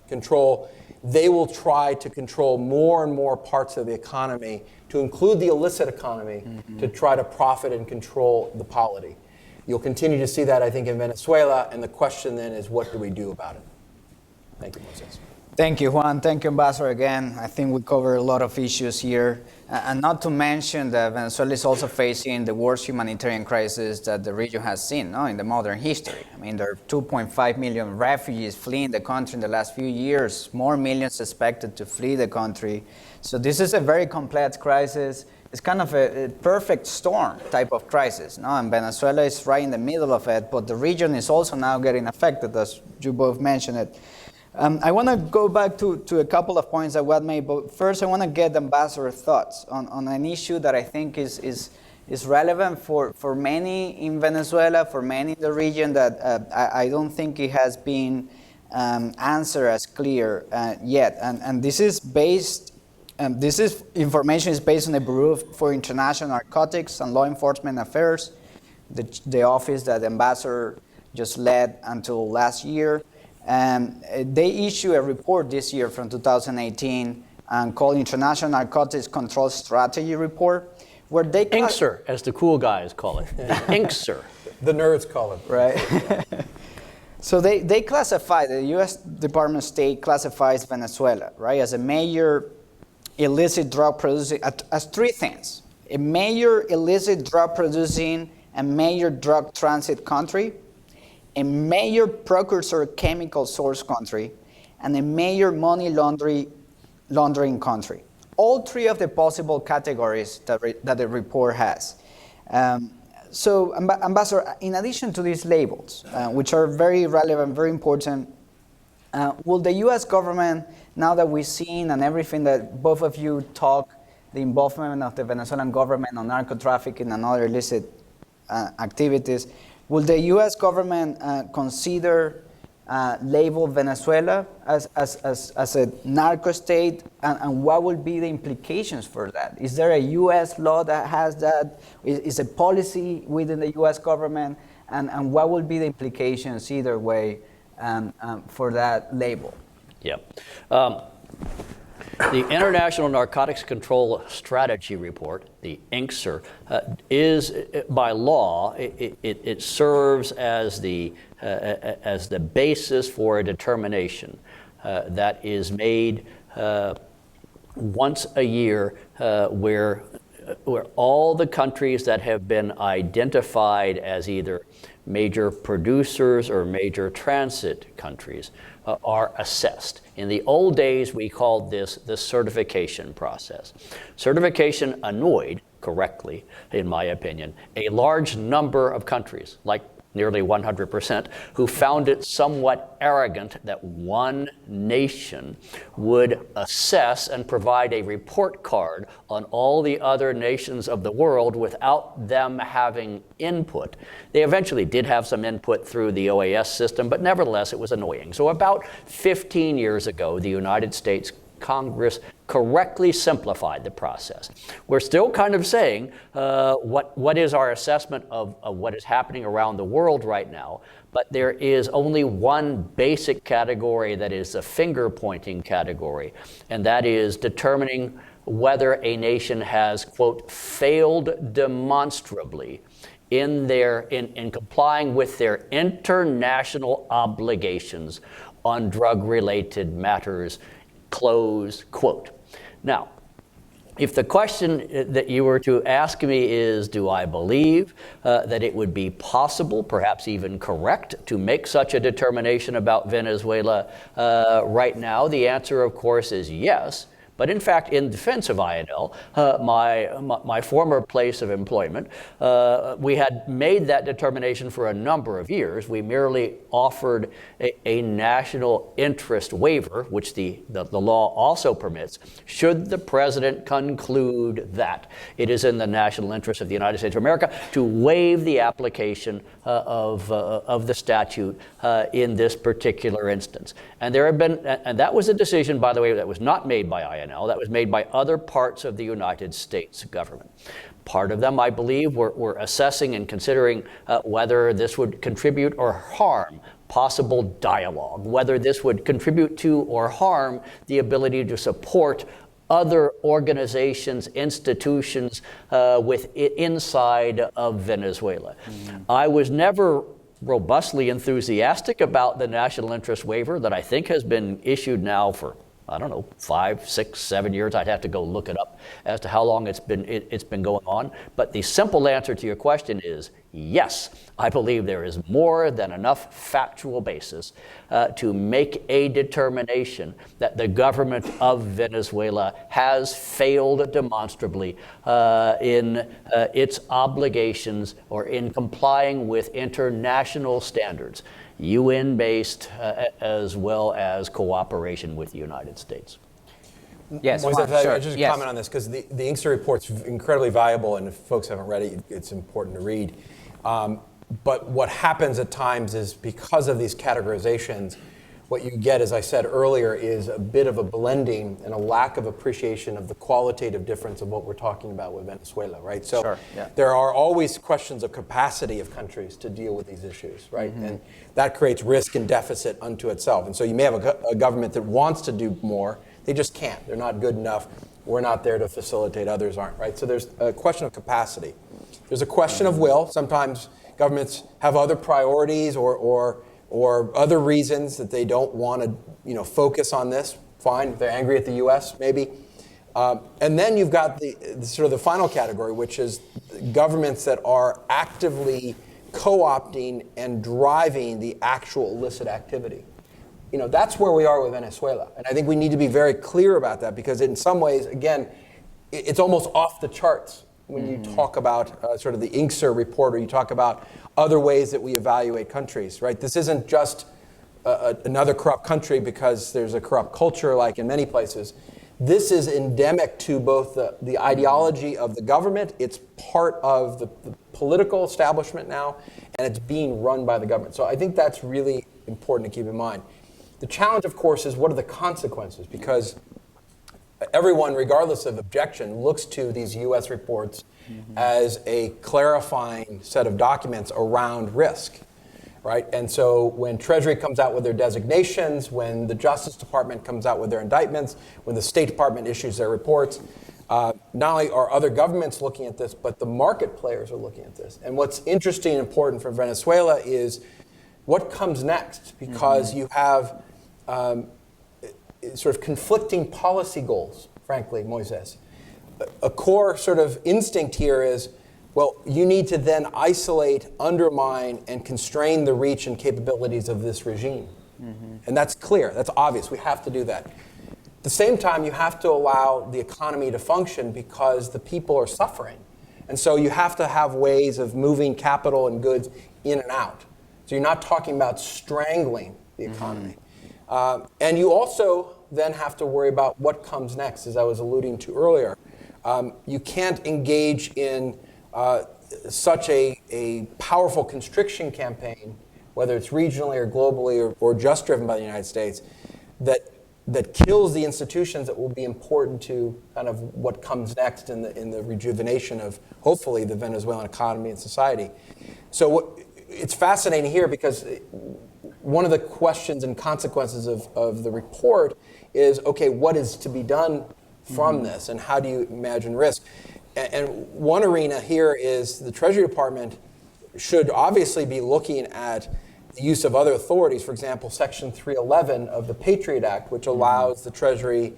[SPEAKER 3] control, they will try to control more and more parts of the economy, to include the illicit economy, to try to profit and control the polity. You'll continue to see that, I think, in Venezuela, and the question then is, what do we do about it? Thank you, Moses.
[SPEAKER 1] Thank you, Juan. Thank you, Ambassador, again. I think we covered a lot of issues here. And not to mention that Venezuela is also facing the worst humanitarian crisis that the region has seen in the modern history. I mean, there are 2.5 million refugees fleeing the country in the last few years, more millions expected to flee the country. So this is a very complex crisis. It's kind of a perfect storm type of crisis. And Venezuela is right in the middle of it, but the region is also now getting affected, as you both mentioned it. I want to go back to a couple of points that were made, but first I want to get Ambassador's thoughts on an issue that I think is relevant for many in Venezuela, for many in the region, that I don't think it has been answered as clear yet. And this is based, information is based on the Bureau for International Narcotics and Law Enforcement Affairs, the office that the Ambassador just led until last year. They issue a report this year from 2018 called International Narcotics Control Strategy Report, where they
[SPEAKER 2] INCSR, as the cool guys call it. INCSR.
[SPEAKER 3] The nerds call it.
[SPEAKER 1] Right. So they classify, the U.S. Department of State classifies Venezuela, right, as a major illicit drug producing, as three things: a major illicit drug producing and major drug transit country, a major precursor chemical source country, and a major money laundering country. All three of the possible categories that the report has. So, Ambassador, in addition to these labels, which are very relevant, very important, will the U.S. government, now that we've seen and everything that both of you talk, the involvement of the Venezuelan government on narco-trafficking and other illicit activities, will the U.S. government consider label Venezuela as a narco-state, and what will be the implications for that? Is there a U.S. law that has that? Is a policy within the U.S. government, and what will be the implications either way for that label?
[SPEAKER 2] Yeah. The International Narcotics Control Strategy Report, the INCSR, is by law, it serves as the basis for a determination that is made once a year, where all the countries that have been identified as either major producers or major transit countries are assessed. In the old days, we called this the certification process. Certification annoyed, correctly, in my opinion, a large number of countries, like nearly 100%, who found it somewhat arrogant that one nation would assess and provide a report card on all the other nations of the world without them having input. They eventually did have some input through the OAS system, but nevertheless it was annoying. So about 15 years ago, the United States Congress correctly simplified the process. We're still kind of saying what is our assessment of what is happening around the world right now, but there is only one basic category that is a finger-pointing category, and that is determining whether a nation has, quote, failed demonstrably in complying with their international obligations on drug-related matters, close quote. Now, if the question that you were to ask me is, do I believe that it would be possible, perhaps even correct, to make such a determination about Venezuela right now? The answer, of course, is yes. But in fact, in defense of INL, my former place of employment, we had made that determination for a number of years. We merely offered a national interest waiver, which the law also permits, should the president conclude that it is in the national interest of the United States of America to waive the application of the statute in this particular instance. And there have been, and that was a decision, by the way, that was not made by INL. That was made by other parts of the United States government. Part of them, I believe, were assessing and considering whether this would contribute or harm possible dialogue, whether this would contribute to or harm the ability to support other organizations, institutions inside of Venezuela. I was never robustly enthusiastic about the national interest waiver that I think has been issued now for, I don't know, 5, 6, 7 years. I'd have to go look it up as to how long it's been going on. But the simple answer to your question is yes. I believe there is more than enough factual basis to make a determination that the government of Venezuela has failed demonstrably in its obligations or in complying with international standards, UN-based as well as cooperation with the United States.
[SPEAKER 1] Yes,
[SPEAKER 3] Moises,
[SPEAKER 1] sure.
[SPEAKER 3] I just comment on this because the Inkster report's incredibly valuable, and if folks haven't read it, it's important to read. But what happens at times is because of these categorizations, what you get, as I said earlier, is a bit of a blending and a lack of appreciation of the qualitative difference of what we're talking about with Venezuela, right? So
[SPEAKER 1] Sure, yeah.
[SPEAKER 3] There are always questions of capacity of countries to deal with these issues, right? And that creates risk and deficit unto itself. And so you may have a government that wants to do more. They just can't. They're not good enough. We're not there to facilitate. Others aren't, right? So there's a question of capacity. There's a question of will. Sometimes governments have other priorities or other reasons that they don't want to, focus on this. Fine, they're angry at the U.S. maybe, and then you've got the sort of the final category, which is governments that are actively co-opting and driving the actual illicit activity. That's where we are with Venezuela, and I think we need to be very clear about that because in some ways, again, it's almost off the charts when you talk about sort of the Inkster report or you talk about other ways that we evaluate countries, right? This isn't just another corrupt country because there's a corrupt culture like in many places. This is endemic to both the ideology of the government, it's part of the political establishment now, and it's being run by the government. So I think that's really important to keep in mind. The challenge, of course, is what are the consequences? Because everyone, regardless of objection, looks to these U.S. reports as a clarifying set of documents around risk, right? And so when Treasury comes out with their designations, when the Justice Department comes out with their indictments, when the State Department issues their reports, not only are other governments looking at this, but the market players are looking at this. And what's interesting and important for Venezuela is what comes next, because you have sort of conflicting policy goals, frankly, Moises. A core sort of instinct here is, well, you need to then isolate, undermine, and constrain the reach and capabilities of this regime. And that's clear, that's obvious, we have to do that. At the same time, you have to allow the economy to function because the people are suffering. And so you have to have ways of moving capital and goods in and out. So you're not talking about strangling the economy. And you also then have to worry about what comes next, as I was alluding to earlier. You can't engage in such a powerful constriction campaign, whether it's regionally or globally or just driven by the United States, that kills the institutions that will be important to kind of what comes next in the rejuvenation of, hopefully, the Venezuelan economy and society. So it's fascinating here because one of the questions and consequences of the report is, okay, what is to be done from this, and how do you imagine risk? And one arena here is the Treasury Department should obviously be looking at the use of other authorities. For example, Section 311 of the Patriot Act, which allows the Treasury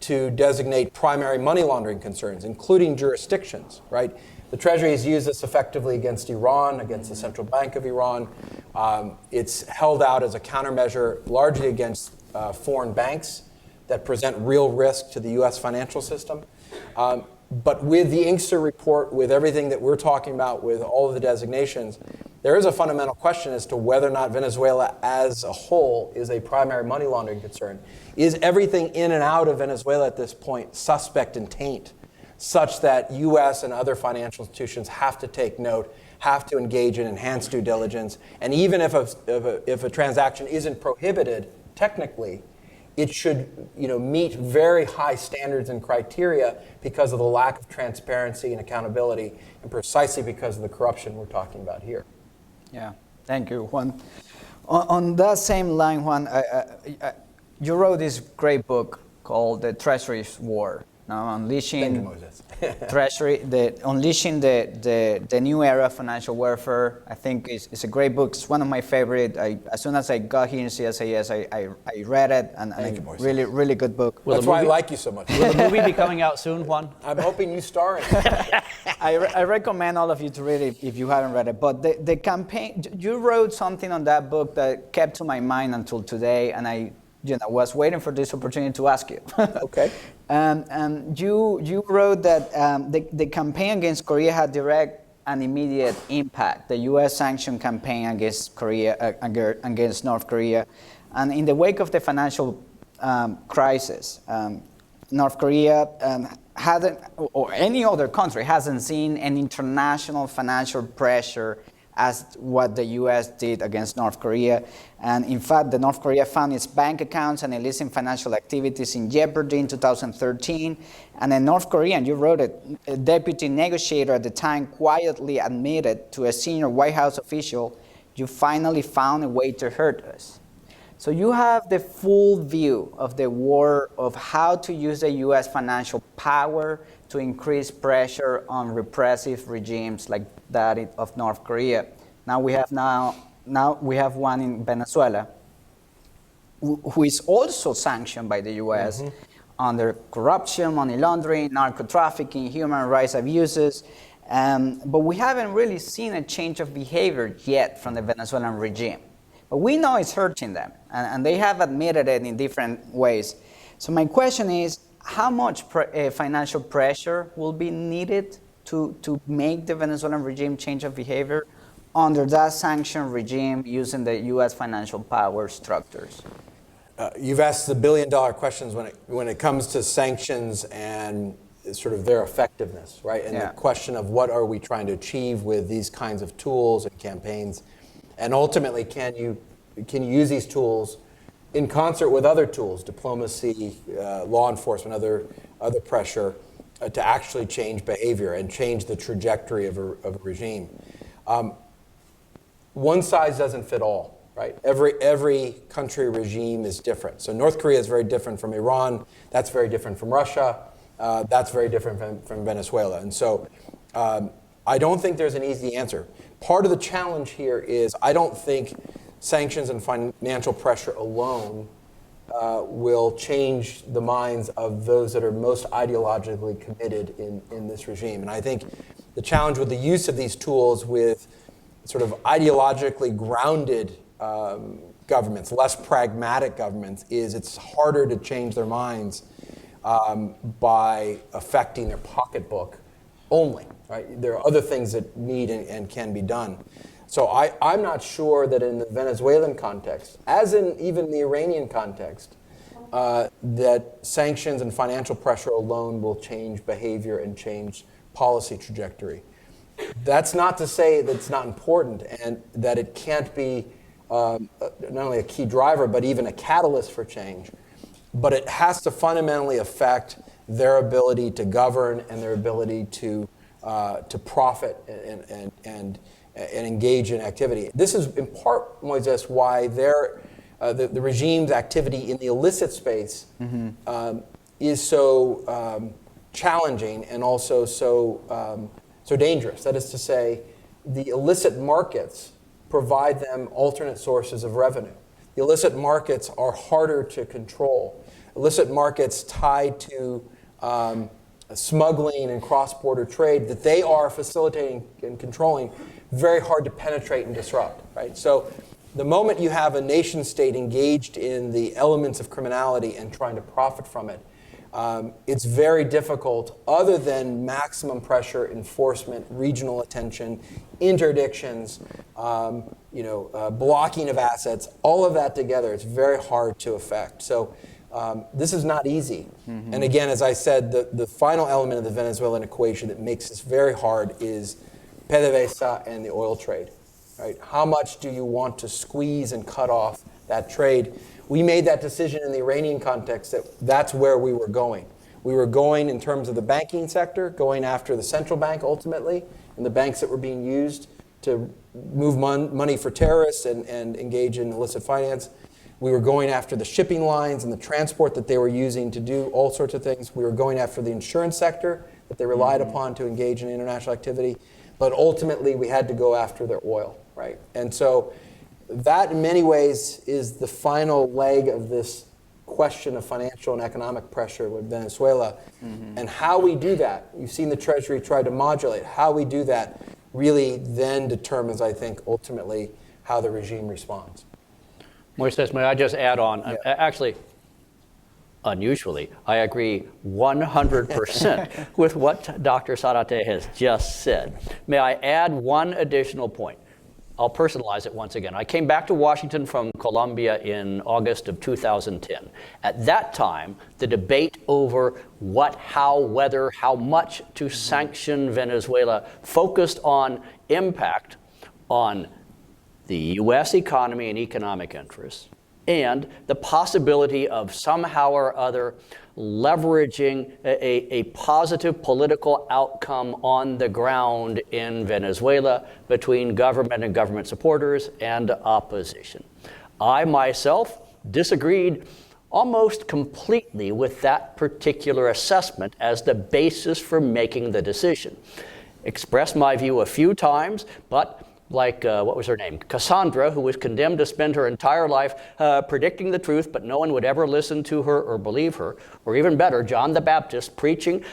[SPEAKER 3] to designate primary money laundering concerns, including jurisdictions, right? The Treasury has used this effectively against Iran, against the Central Bank of Iran. It's held out as a countermeasure largely against foreign banks that present real risk to the U.S. financial system. But with the Inkster report, with everything that we're talking about, with all of the designations, there is a fundamental question as to whether or not Venezuela as a whole is a primary money laundering concern. Is everything in and out of Venezuela at this point suspect and taint, such that U.S. and other financial institutions have to take note, have to engage in enhanced due diligence, and even if a transaction isn't prohibited technically, it should meet very high standards and criteria because of the lack of transparency and accountability, and precisely because of the corruption we're talking about here.
[SPEAKER 1] Yeah, thank you, Juan. On that same line, Juan, you wrote this great book called The Treasury's War. Now, unleashing
[SPEAKER 3] Thank you, Moses.
[SPEAKER 1] unleashing the new era of financial warfare. I think it's a great book. It's one of my favorite. As soon as I got here in CSIS, I read it, and really, really good book.
[SPEAKER 3] That's why I like you so much.
[SPEAKER 2] Will the movie be coming out soon, Juan?
[SPEAKER 3] I'm hoping you star in it.
[SPEAKER 1] I recommend all of you to read it if you haven't read it. But the campaign, you wrote something on that book that kept to my mind until today, and I was waiting for this opportunity to ask you.
[SPEAKER 3] Okay.
[SPEAKER 1] You wrote that the campaign against Korea had direct and immediate impact. The U.S. sanction campaign against Korea, against North Korea, and in the wake of the financial crisis, North Korea hadn't, or any other country hasn't seen an international financial pressure as what the U.S. did against North Korea. And in fact, the North Korea found its bank accounts and illicit financial activities in jeopardy in 2013. And a North Korean, you wrote it, a deputy negotiator at the time quietly admitted to a senior White House official, "You finally found a way to hurt us." So you have the full view of the war, of how to use the U.S. financial power to increase pressure on repressive regimes like that of North Korea. Now we have one in Venezuela, who is also sanctioned by the U.S. under corruption, money laundering, narco-trafficking, human rights abuses. But we haven't really seen a change of behavior yet from the Venezuelan regime. But we know it's hurting them, and they have admitted it in different ways. So my question is, how much financial pressure will be needed to make the Venezuelan regime change of behavior under that sanction regime using the U.S. financial power structures?
[SPEAKER 3] You've asked the billion-dollar questions when it comes to sanctions and sort of their effectiveness, right? And the question of what are we trying to achieve with these kinds of tools and campaigns, and ultimately, can you use these tools in concert with other tools, diplomacy, law enforcement, other pressure, to actually change behavior and change the trajectory of a regime? One size doesn't fit all, right? Every country regime is different. So North Korea is very different from Iran. That's very different from Russia. That's very different from Venezuela. And so I don't think there's an easy answer. Part of the challenge here is I don't think sanctions and financial pressure alone will change the minds of those that are most ideologically committed in this regime. And I think the challenge with the use of these tools with sort of ideologically grounded governments, less pragmatic governments, is it's harder to change their minds by affecting their pocketbook only. Right? There are other things that need and can be done. So I'm not sure that in the Venezuelan context, as in even the Iranian context, that sanctions and financial pressure alone will change behavior and change policy trajectory. That's not to say that it's not important and that it can't be not only a key driver, but even a catalyst for change. But it has to fundamentally affect their ability to govern and their ability to profit and engage in activity. This is in part, Moises, why the regime's activity in the illicit space is so challenging and also so dangerous. That is to say, the illicit markets provide them alternate sources of revenue. The illicit markets are harder to control. Illicit markets tied to smuggling and cross-border trade that they are facilitating and controlling, very hard to penetrate and disrupt, right? So the moment you have a nation state engaged in the elements of criminality and trying to profit from it, it's very difficult, other than maximum pressure, enforcement, regional attention, interdictions, blocking of assets, all of that together, it's very hard to affect. So this is not easy. And again, as I said, the final element of the Venezuelan equation that makes this very hard is PDVSA and the oil trade. Right? How much do you want to squeeze and cut off that trade? We made that decision in the Iranian context that that's where we were going. We were going in terms of the banking sector, going after the central bank ultimately, and the banks that were being used to move money for terrorists and engage in illicit finance. We were going after the shipping lines and the transport that they were using to do all sorts of things. We were going after the insurance sector that they relied upon to engage in international activity. But ultimately, we had to go after their oil, right? And so that, in many ways, is the final leg of this question of financial and economic pressure with Venezuela. And how we do that, you've seen the Treasury try to modulate. How we do that really then determines, I think, ultimately, how the regime responds.
[SPEAKER 2] Moises, may I just add on? Yeah. Actually, unusually, I agree 100% with what Dr. Zarate has just said. May I add one additional point? I'll personalize it once again. I came back to Washington from Colombia in August of 2010. At that time, the debate over what, how, whether, how much to sanction Venezuela focused on impact on the U.S. economy and economic interests, and the possibility of somehow or other leveraging a positive political outcome on the ground in Venezuela between government and government supporters and opposition. I myself disagreed almost completely with that particular assessment as the basis for making the decision. Expressed my view a few times, but like, what was her name? Cassandra, who was condemned to spend her entire life predicting the truth, but no one would ever listen to her or believe her. Or even better, John the Baptist preaching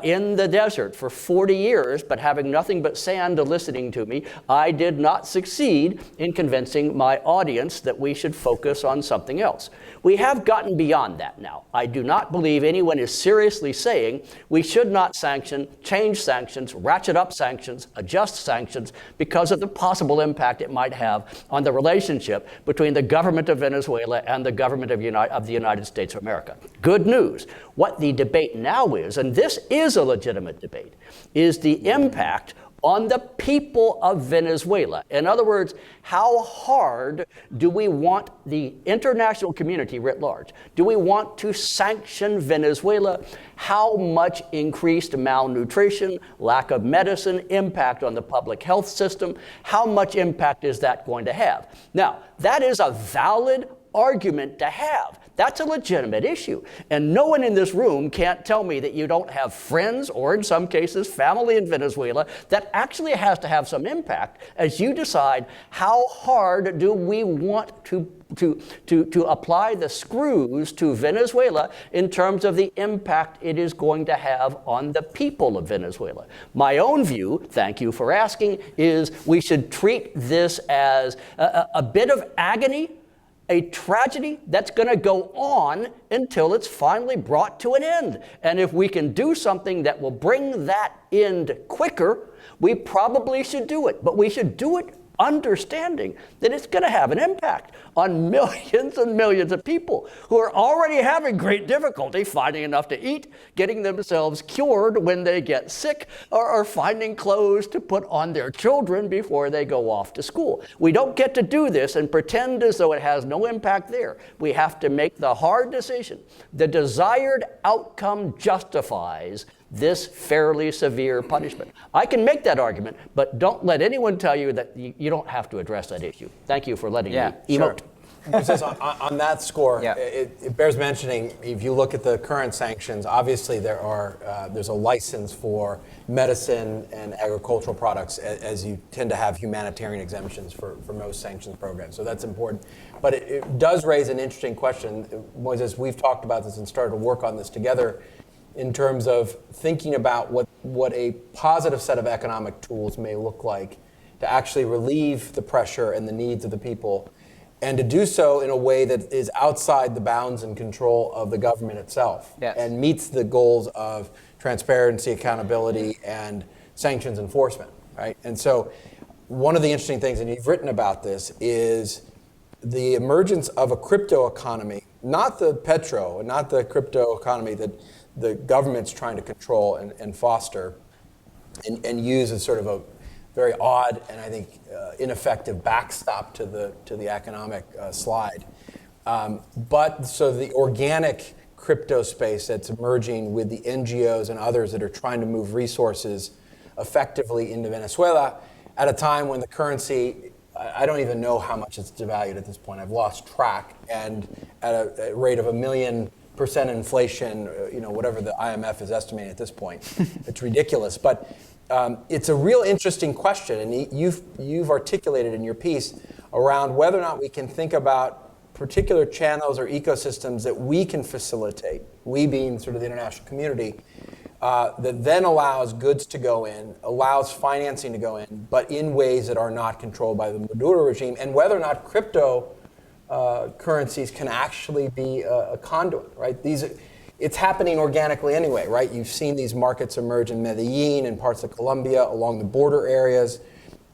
[SPEAKER 2] in the desert for 40 years, but having nothing but sand listening to me. I did not succeed in convincing my audience that we should focus on something else. We have gotten beyond that now. I do not believe anyone is seriously saying we should not sanction, change sanctions, ratchet up sanctions, adjust sanctions because of the possible impact it might have on the relationship between the government of Venezuela and the government of the United States of America. Good news. What the debate now is, and this is a legitimate debate, is the impact on the people of Venezuela. In other words, how hard do we want the international community writ large? Do we want to sanction Venezuela? How much increased malnutrition, lack of medicine, impact on the public health system? How much impact is that going to have? Now, that is a valid argument to have. That's a legitimate issue. And no one in this room can't tell me that you don't have friends or, in some cases, family in Venezuela that actually has to have some impact as you decide how hard do we want to apply the screws to Venezuela in terms of the impact it is going to have on the people of Venezuela. My own view, thank you for asking, is we should treat this as a bit of agony, a tragedy that's going to go on until it's finally brought to an end. And if we can do something that will bring that end quicker, we probably should do it. But we should do it understanding that it's going to have an impact on millions and millions of people who are already having great difficulty finding enough to eat, getting themselves cured when they get sick, or finding clothes to put on their children before they go off to school. We don't get to do this and pretend as though it has no impact there. We have to make the hard decision. The desired outcome justifies this fairly severe punishment. I can make that argument, but don't let anyone tell you that you don't have to address that issue. Thank you for letting me emote.
[SPEAKER 3] Sure. on that score, it bears mentioning, if you look at the current sanctions, obviously there's a license for medicine and agricultural products, as you tend to have humanitarian exemptions for most sanctions programs. So that's important. But it does raise an interesting question. Moises, we've talked about this and started to work on this together in terms of thinking about what a positive set of economic tools may look like to actually relieve the pressure and the needs of the people, and to do so in a way that is outside the bounds and control of the government itself, and meets the goals of transparency, accountability, and sanctions enforcement, right? And so one of the interesting things, and you've written about this, is the emergence of a crypto economy, not the petro, not the crypto economy that the government's trying to control and foster and use as sort of a very odd and I think ineffective backstop to the economic slide. But so the organic crypto space that's emerging with the NGOs and others that are trying to move resources effectively into Venezuela at a time when the currency, I don't even know how much it's devalued at this point. I've lost track, and at a rate of 1,000,000% inflation, whatever the IMF is estimating at this point. It's ridiculous. But it's a real interesting question, and you've articulated in your piece around whether or not we can think about particular channels or ecosystems that we can facilitate, we being sort of the international community, that then allows goods to go in, allows financing to go in, but in ways that are not controlled by the Maduro regime, and whether or not crypto currencies can actually be a conduit, right? It's happening organically anyway, right? You've seen these markets emerge in Medellin and parts of Colombia along the border areas.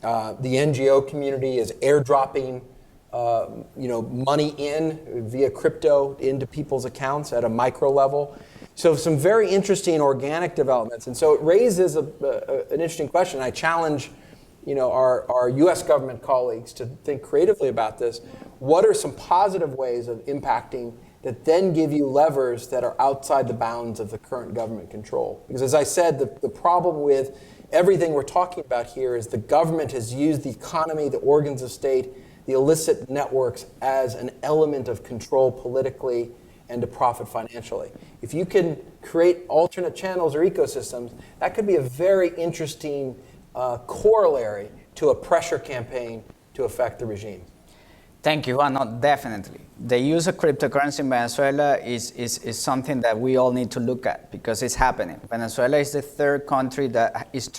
[SPEAKER 3] The NGO community is airdropping money in via crypto into people's accounts at a micro level. So some very interesting organic developments. And so it raises an interesting question. I challenge our U.S. government colleagues to think creatively about this. What are some positive ways of impacting that then give you levers that are outside the bounds of the current government control? Because as I said, the problem with everything we're talking about here is the government has used the economy, the organs of state, the illicit networks as an element of control politically and to profit financially. If you can create alternate channels or ecosystems, that could be a very interesting corollary to a pressure campaign to affect the regime.
[SPEAKER 1] Thank you, Juan. No, definitely. The use of cryptocurrency in Venezuela is something that we all need to look at because it's happening. Venezuela is the third country that is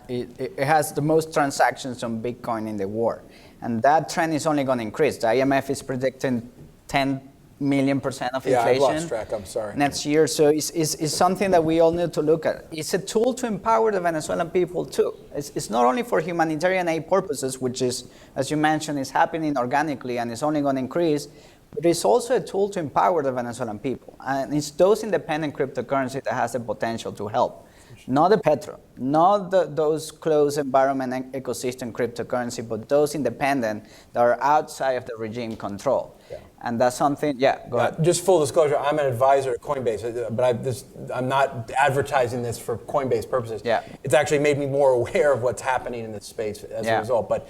[SPEAKER 1] it has the most transactions on Bitcoin in the world. And that trend is only going to increase. The IMF is predicting 10 million% of inflation.
[SPEAKER 3] Yeah, I've lost track, I'm sorry.
[SPEAKER 1] Next year, so it's something that we all need to look at. It's a tool to empower the Venezuelan people too. It's not only for humanitarian aid purposes, which is, as you mentioned, is happening organically and it's only going to increase, but it's also a tool to empower the Venezuelan people. And it's those independent cryptocurrency that has the potential to help. Not the petro, not those closed environment and ecosystem cryptocurrency, but those independent that are outside of the regime control. Yeah. And that's something, go ahead.
[SPEAKER 3] Just full disclosure, I'm an advisor at Coinbase, but I'm not advertising this for Coinbase purposes.
[SPEAKER 1] Yeah.
[SPEAKER 3] It's actually made me more aware of what's happening in this space as a result. But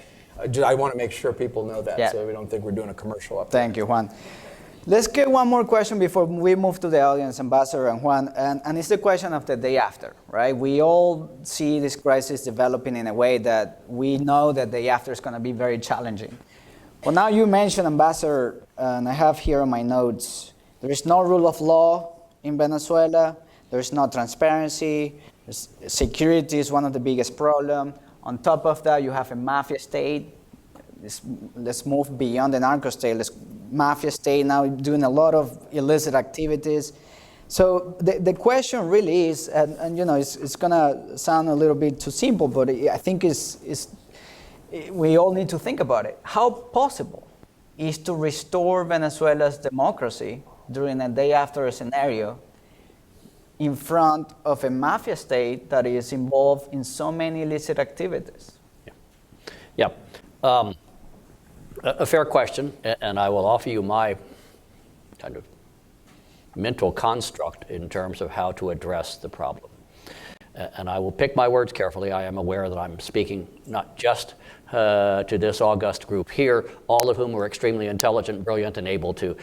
[SPEAKER 3] I want to make sure people know that so we don't think we're doing a commercial update.
[SPEAKER 1] Thank you, Juan. Let's get one more question before we move to the audience, Ambassador and Juan, and it's the question of the day after, right? We all see this crisis developing in a way that we know that the day after is going to be very challenging. Well, now you mentioned, Ambassador, and I have here on my notes, there is no rule of law in Venezuela, there is no transparency, security is one of the biggest problems. On top of that, you have a mafia state. Let's move beyond the narco-state. Mafia state now doing a lot of illicit activities. So the question really is, and it's going to sound a little bit too simple, but I think it's we all need to think about it. How possible is to restore Venezuela's democracy during a day after scenario in front of a mafia state that is involved in so many illicit activities?
[SPEAKER 2] Yeah. A fair question, and I will offer you my kind of mental construct in terms of how to address the problem. And I will pick my words carefully. I am aware that I'm speaking not just to this august group here, all of whom are extremely intelligent, brilliant, and able to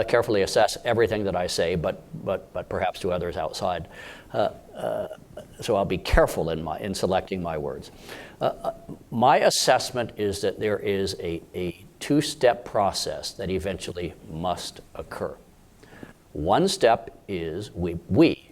[SPEAKER 2] carefully assess everything that I say, but perhaps to others outside. So I'll be careful in selecting my words. My assessment is that there is a two-step process that eventually must occur. One step is we,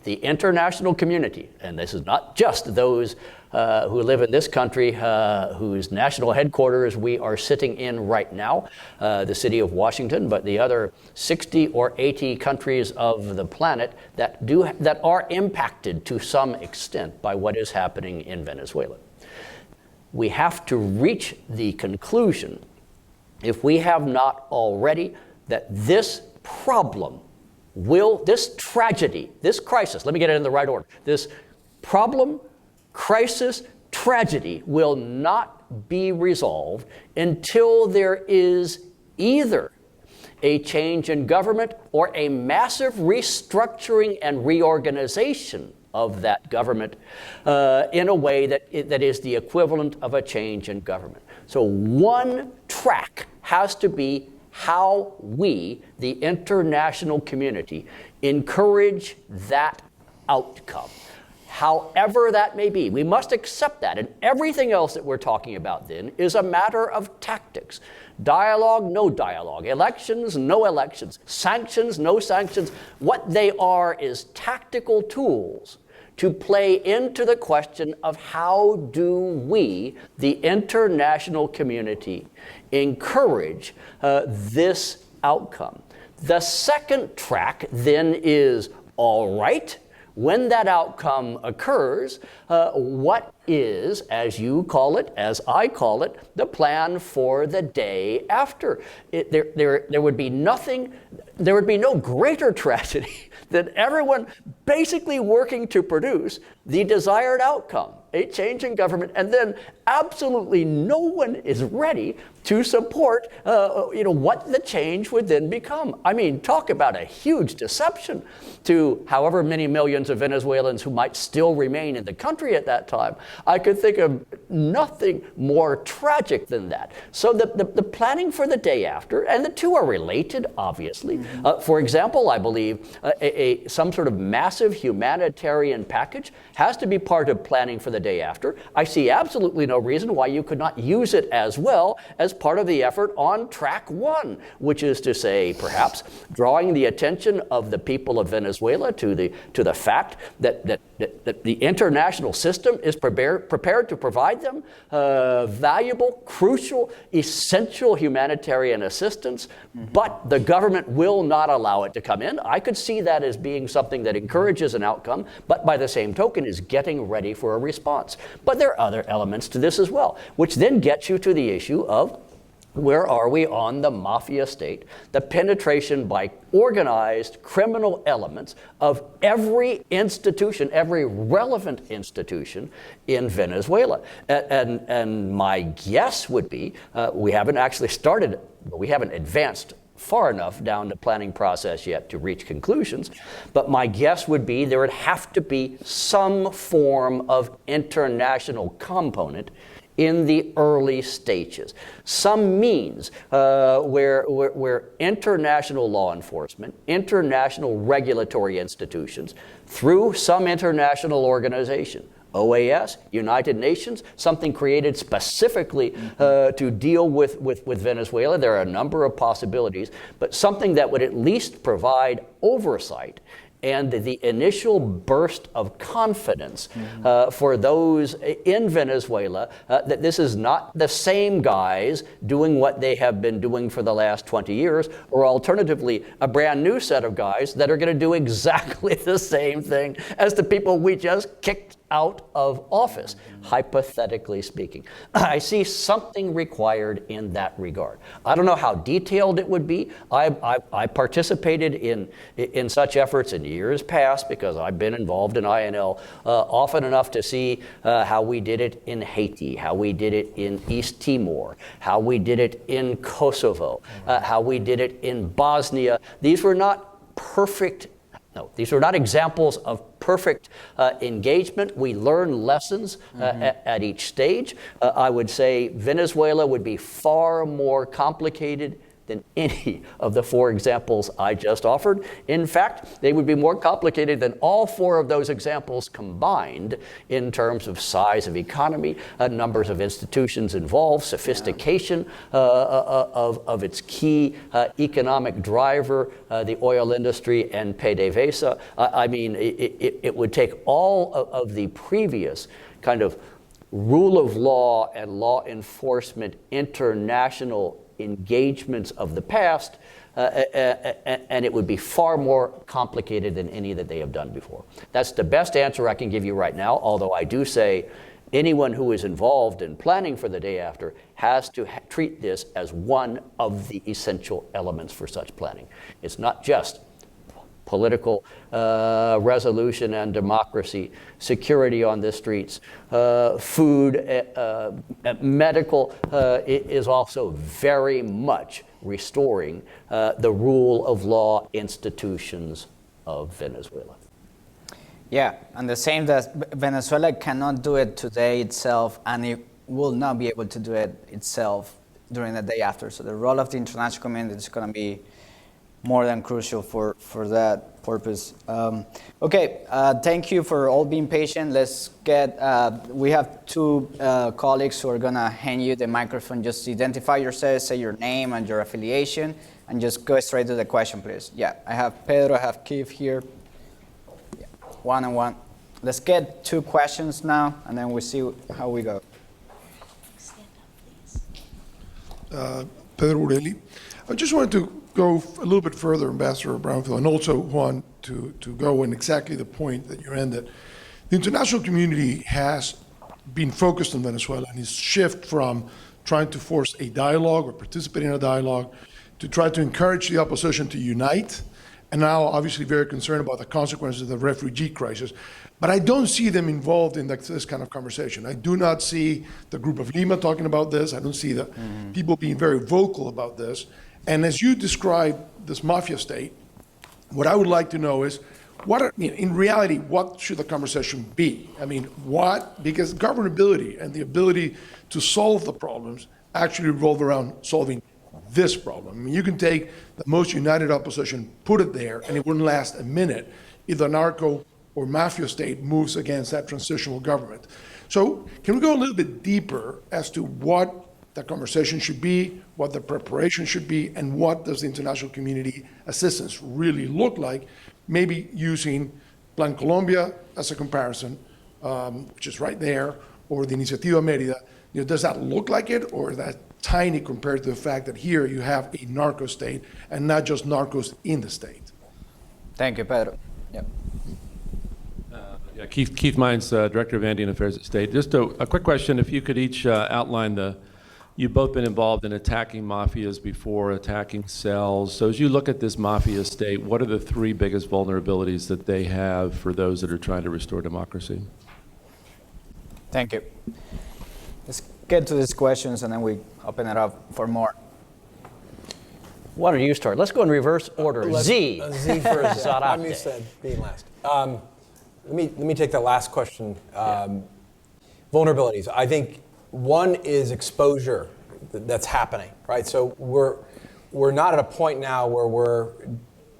[SPEAKER 2] the international community, and this is not just those who live in this country whose national headquarters we are sitting in right now, the city of Washington, but the other 60 or 80 countries of the planet that are impacted to some extent by what is happening in Venezuela. We have to reach the conclusion, if we have not already, that this problem this tragedy, this crisis, let me get it in the right order, this problem, crisis, tragedy will not be resolved until there is either a change in government or a massive restructuring and reorganization of that government in a way that is the equivalent of a change in government. So one track has to be how we, the international community, encourage that outcome. However that may be, we must accept that. And everything else that we're talking about then is a matter of tactics. Dialogue, no dialogue. Elections, no elections. Sanctions, no sanctions. What they are is tactical tools to play into the question of how do we, the international community, encourage this outcome. The second track then is, all right, when that outcome occurs, what is, as you call it, as I call it, the plan for the day after? There would be no greater tragedy than everyone basically working to produce the desired outcome, a change in government, and then absolutely no one is ready to support what the change would then become. I mean, talk about a huge deception to however many millions of Venezuelans who might still remain in the country at that time. I could think of nothing more tragic than that. So the planning for the day after, and the two are related, obviously. For example, I believe some sort of massive humanitarian package has to be part of planning for the day after. I see absolutely no reason why you could not use it as well as part of the effort on track one, which is to say, perhaps, drawing the attention of the people of Venezuela to the fact that the international system is prepared to provide them valuable, crucial, essential humanitarian assistance, but the government will not allow it to come in. I could see that as being something that encourages an outcome, but by the same token is getting ready for a response. But there are other elements to this as well, which then gets you to the issue of where are we on the mafia state, the penetration by organized criminal elements of every institution, every relevant institution in Venezuela. And my guess would be, we haven't actually started, we haven't advanced far enough down the planning process yet to reach conclusions, but my guess would be there would have to be some form of international component in the early stages. Some means where international law enforcement, international regulatory institutions, through some international organization, OAS, United Nations, something created specifically to deal with Venezuela. There are a number of possibilities, but something that would at least provide oversight and the initial burst of confidence for those in Venezuela that this is not the same guys doing what they have been doing for the last 20 years, or alternatively, a brand new set of guys that are going to do exactly the same thing as the people we just kicked out of office, hypothetically speaking. I see something required in that regard. I don't know how detailed it would be. I participated in such efforts in years past because I've been involved in INL often enough to see how we did it in Haiti, how we did it in East Timor, how we did it in Kosovo, how we did it in Bosnia. These were not perfect. No, these are not examples of perfect engagement. We learn lessons at each stage. I would say Venezuela would be far more complicated than any of the 4 examples I just offered. In fact, they would be more complicated than all 4 of those examples combined in terms of size of economy, numbers of institutions involved, sophistication of its key economic driver, the oil industry, and PDVSA. I mean, it would take all of the previous kind of rule of law and law enforcement international engagements of the past, and it would be far more complicated than any that they have done before. That's the best answer I can give you right now, although I do say anyone who is involved in planning for the day after has to treat this as one of the essential elements for such planning. It's not just political resolution and democracy, security on the streets, food, medical is also very much restoring the rule of law institutions of Venezuela.
[SPEAKER 1] Yeah, and the same that Venezuela cannot do it today itself, and it will not be able to do it itself during the day after. So the role of the international community is going to be more than crucial for that purpose. Thank you for all being patient. Let's get, we have 2 colleagues who are gonna hand you the microphone. Just identify yourself, say your name and your affiliation, and just go straight to the question, please. Yeah, I have Pedro, I have Keith here. Yeah, 1 and 1. Let's get 2 questions now, and then we'll see how we go.
[SPEAKER 4] Pedro Ureli. I just wanted to go a little bit further, Ambassador Brownfield, and also want to go in exactly the point that you ended. The international community has been focused on Venezuela and its shift from trying to force a dialogue or participate in a dialogue to try to encourage the opposition to unite, and now obviously very concerned about the consequences of the refugee crisis. But I don't see them involved in this kind of conversation. I do not see the Group of Lima talking about this. I don't see the people being very vocal about this. And as you describe this mafia state, what I would like to know is, in reality, what should the conversation be? I mean, because governability and the ability to solve the problems actually revolve around solving this problem. I mean, you can take the most united opposition, put it there, and it wouldn't last a minute if the narco or mafia state moves against that transitional government. So can we go a little bit deeper as to what the conversation should be, what the preparation should be, and what does the international community assistance really look like, maybe using Plan Colombia as a comparison, which is right there, or the Iniciativa Mérida. Does that look like it, or is that tiny compared to the fact that here you have a narco state and not just narcos in the state?
[SPEAKER 1] Thank you, Pedro. Yep.
[SPEAKER 5] Keith Mines, Director of Andean Affairs at State. Just a quick question, if you could each outline you've both been involved in attacking mafias before, attacking cells. So as you look at this mafia state, what are the 3 biggest vulnerabilities that they have for those that are trying to restore democracy?
[SPEAKER 1] Thank you. Let's get to these questions, and then we open it up for more.
[SPEAKER 2] Why don't you start? Let's go in reverse order. Z.
[SPEAKER 3] Z first.
[SPEAKER 2] Zarate.
[SPEAKER 3] I'm used to being last. Let me take that last question. Vulnerabilities. I think one is exposure that's happening, right? So we're not at a point now where we're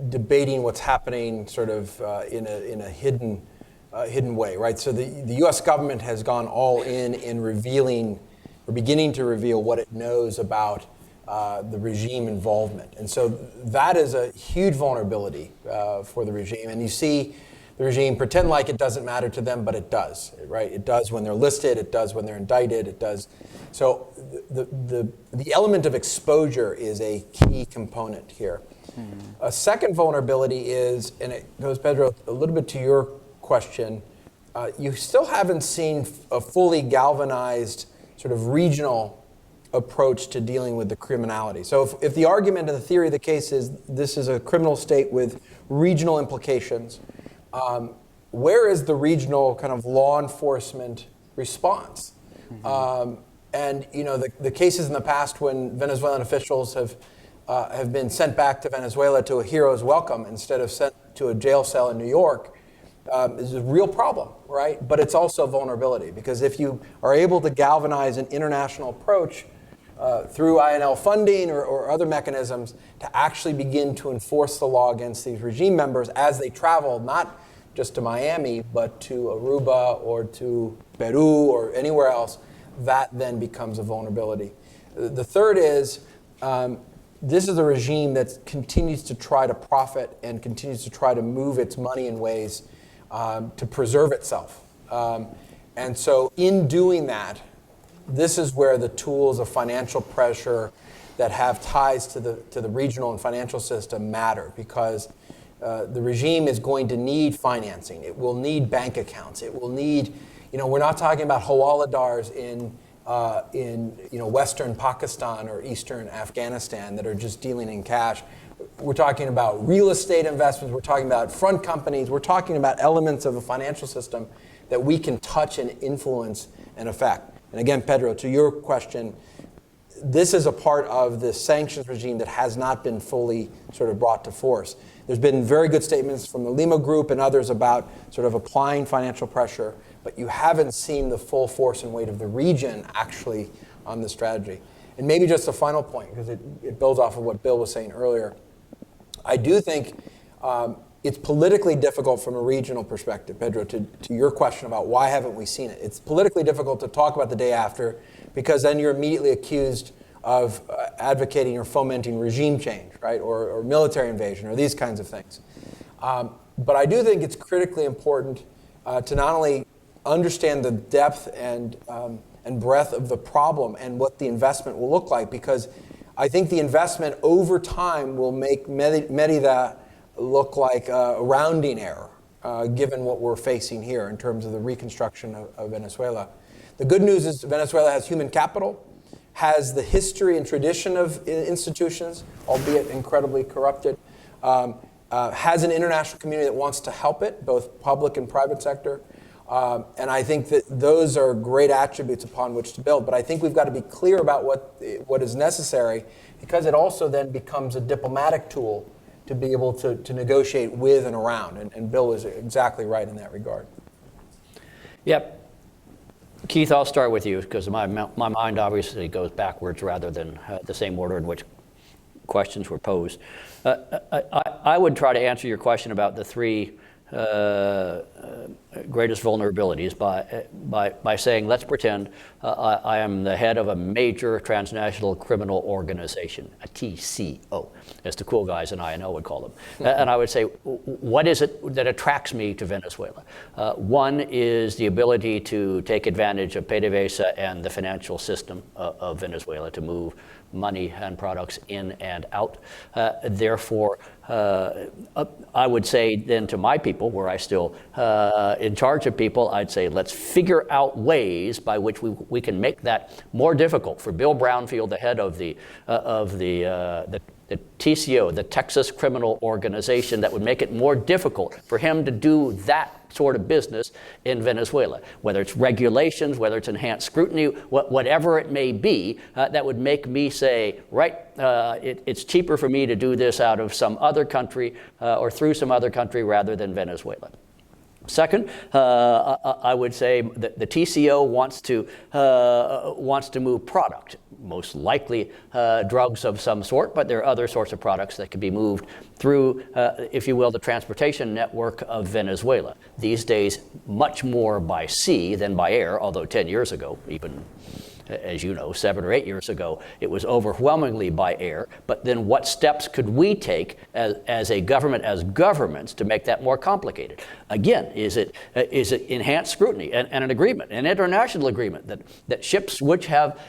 [SPEAKER 3] debating what's happening sort of in a hidden way, right? So the U.S. government has gone all in revealing, or beginning to reveal what it knows about the regime involvement. And so that is a huge vulnerability for the regime. And you see the regime pretend like it doesn't matter to them, but it does, right? It does when they're listed, it does when they're indicted, it does. So the element of exposure is a key component here. A second vulnerability is, and it goes, Pedro, a little bit to your question, you still haven't seen a fully galvanized sort of regional approach to dealing with the criminality. So if the argument and the theory of the case is this is a criminal state with regional implications, where is the regional kind of law enforcement response? And the cases in the past when Venezuelan officials have been sent back to Venezuela to a hero's welcome instead of sent to a jail cell in New York is a real problem, right? But it's also vulnerability, because if you are able to galvanize an international approach through INL funding or other mechanisms to actually begin to enforce the law against these regime members as they travel, not just to Miami, but to Aruba or to Peru or anywhere else, that then becomes a vulnerability. The third is, this is a regime that continues to try to profit and continues to try to move its money in ways to preserve itself. And so in doing that, this is where the tools of financial pressure that have ties to the regional and financial system matter, because the regime is going to need financing. It will need bank accounts. It will need, we're not talking about hawaladars in Western Pakistan or Eastern Afghanistan that are just dealing in cash. We're talking about real estate investments. We're talking about front companies. We're talking about elements of a financial system that we can touch and influence and affect. And again, Pedro, to your question, this is a part of the sanctions regime that has not been fully sort of brought to force. There's been very good statements from the Lima Group and others about sort of applying financial pressure, but you haven't seen the full force and weight of the region actually on the strategy. And maybe just a final point, because it builds off of what Bill was saying earlier. I do think it's politically difficult from a regional perspective, Pedro, to your question about why haven't we seen it. It's politically difficult to talk about the day after, because then you're immediately accused of advocating or fomenting regime change, right, or military invasion, or these kinds of things. But I do think it's critically important to not only understand the depth and breadth of the problem and what the investment will look like, because I think the investment over time will make Merida look like a rounding error, given what we're facing here in terms of the reconstruction of Venezuela. The good news is Venezuela has human capital, has the history and tradition of institutions, albeit incredibly corrupted, has an international community that wants to help it, both public and private sector. And I think that those are great attributes upon which to build. But I think we've got to be clear about what is necessary, because it also then becomes a diplomatic tool to be able to negotiate with and around. And Bill is exactly right in that regard.
[SPEAKER 2] Yep. Keith, I'll start with you, because my mind obviously goes backwards rather than the same order in which questions were posed. I would try to answer your question about the three greatest vulnerabilities by saying, let's pretend I am the head of a major transnational criminal organization, a TCO, as the cool guys in INL would call them. And I would say, what is it that attracts me to Venezuela? One is the ability to take advantage of PDVSA and the financial system of Venezuela to move money and products in and out. Therefore, I would say then to my people, where I still in charge of people, I'd say let's figure out ways by which we can make that more difficult for Bill Brownfield, the head of the TCO, the Texas Criminal Organization, that would make it more difficult for him to do that sort of business in Venezuela, whether it's regulations, whether it's enhanced scrutiny, whatever it may be, that would make me say, right, it's cheaper for me to do this out of some other country or through some other country rather than Venezuela. Second, I would say that the TCO wants to move product, most likely drugs of some sort, but there are other sorts of products that can be moved through, if you will, the transportation network of Venezuela. These days, much more by sea than by air, although 10 years ago, even as you know, 7 or 8 years ago, it was overwhelmingly by air. But then what steps could we take as a government, as governments, to make that more complicated? Again, is it enhanced scrutiny and an agreement, an international agreement that ships which have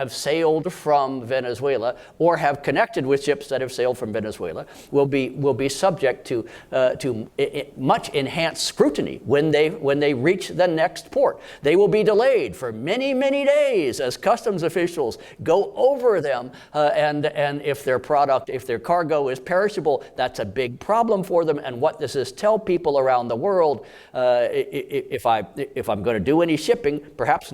[SPEAKER 2] sailed from Venezuela or have connected with ships that have sailed from Venezuela will be subject to much enhanced scrutiny when they reach the next port. They will be delayed for many, many days as customs officials go over them, and if their cargo is perishable, that's a big problem for them. And what does this tell people around the world? If I'm going to do any shipping, perhaps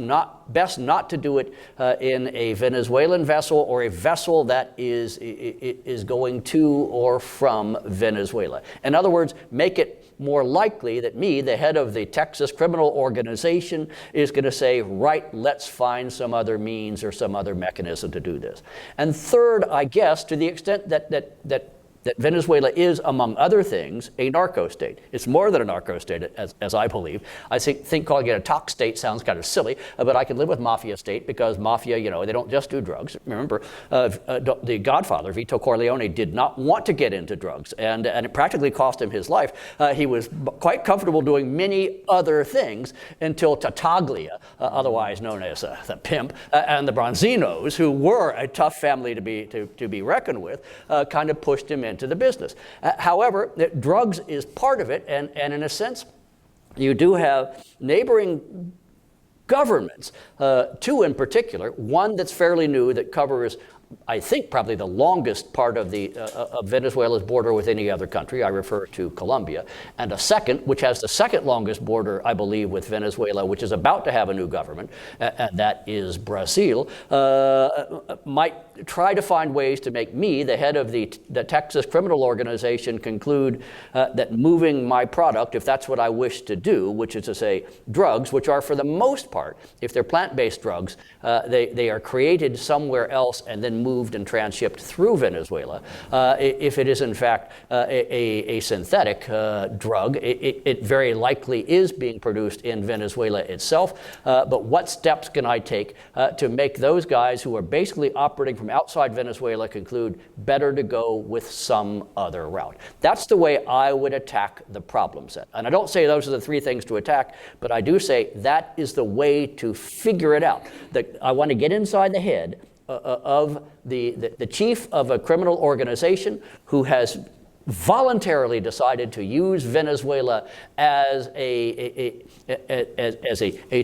[SPEAKER 2] best not to do it in a Venezuelan vessel or a vessel that is going to or from Venezuela. In other words, make it more likely that me, the head of the Texas criminal organization, is going to say, right, let's find some other means or some other mechanism to do this. And third, I guess, to the extent that Venezuela is, among other things, a narco-state. It's more than a narco-state, as I believe. I think calling it a tox state sounds kind of silly, but I can live with mafia state because mafia, they don't just do drugs. Remember, the Godfather, Vito Corleone, did not want to get into drugs, and it practically cost him his life. He was quite comfortable doing many other things until Tattaglia, otherwise known as the pimp, and the Bronzinos, who were a tough family to be reckoned with, kind of pushed him into the business. However, drugs is part of it, and in a sense, you do have neighboring governments, two in particular, one that's fairly new that covers, I think, probably the longest part of of Venezuela's border with any other country. I refer to Colombia. And a second, which has the second longest border, I believe, with Venezuela, which is about to have a new government, and that is Brazil, might try to find ways to make me, the head of the Texas criminal organization, conclude that moving my product, if that's what I wish to do, which is to say drugs, which are for the most part, if they're plant-based drugs, they are created somewhere else and then moved and transshipped through Venezuela. If it is in fact a synthetic drug, it very likely is being produced in Venezuela itself. But what steps can I take to make those guys who are basically operating from outside Venezuela conclude better to go with some other route? That's the way I would attack the problem set. And I don't say those are the three things to attack, but I do say that is the way to figure it out. That I want to get inside the head of the chief of a criminal organization who has voluntarily decided to use Venezuela as a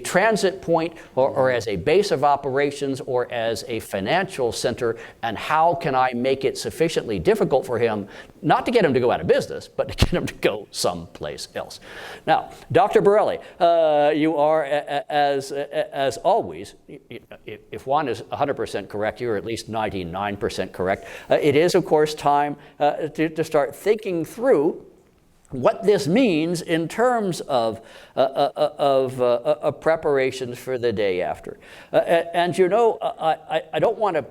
[SPEAKER 2] transit point or as a base of operations or as a financial center, and how can I make it sufficiently difficult for him, not to get him to go out of business, but to get him to go someplace else. Now, Dr. Borelli, you are, as always, if Juan is 100% correct, you're at least 99% correct. It is, of course, time to start thinking through what this means in terms of preparations for the day after. And I don't want to.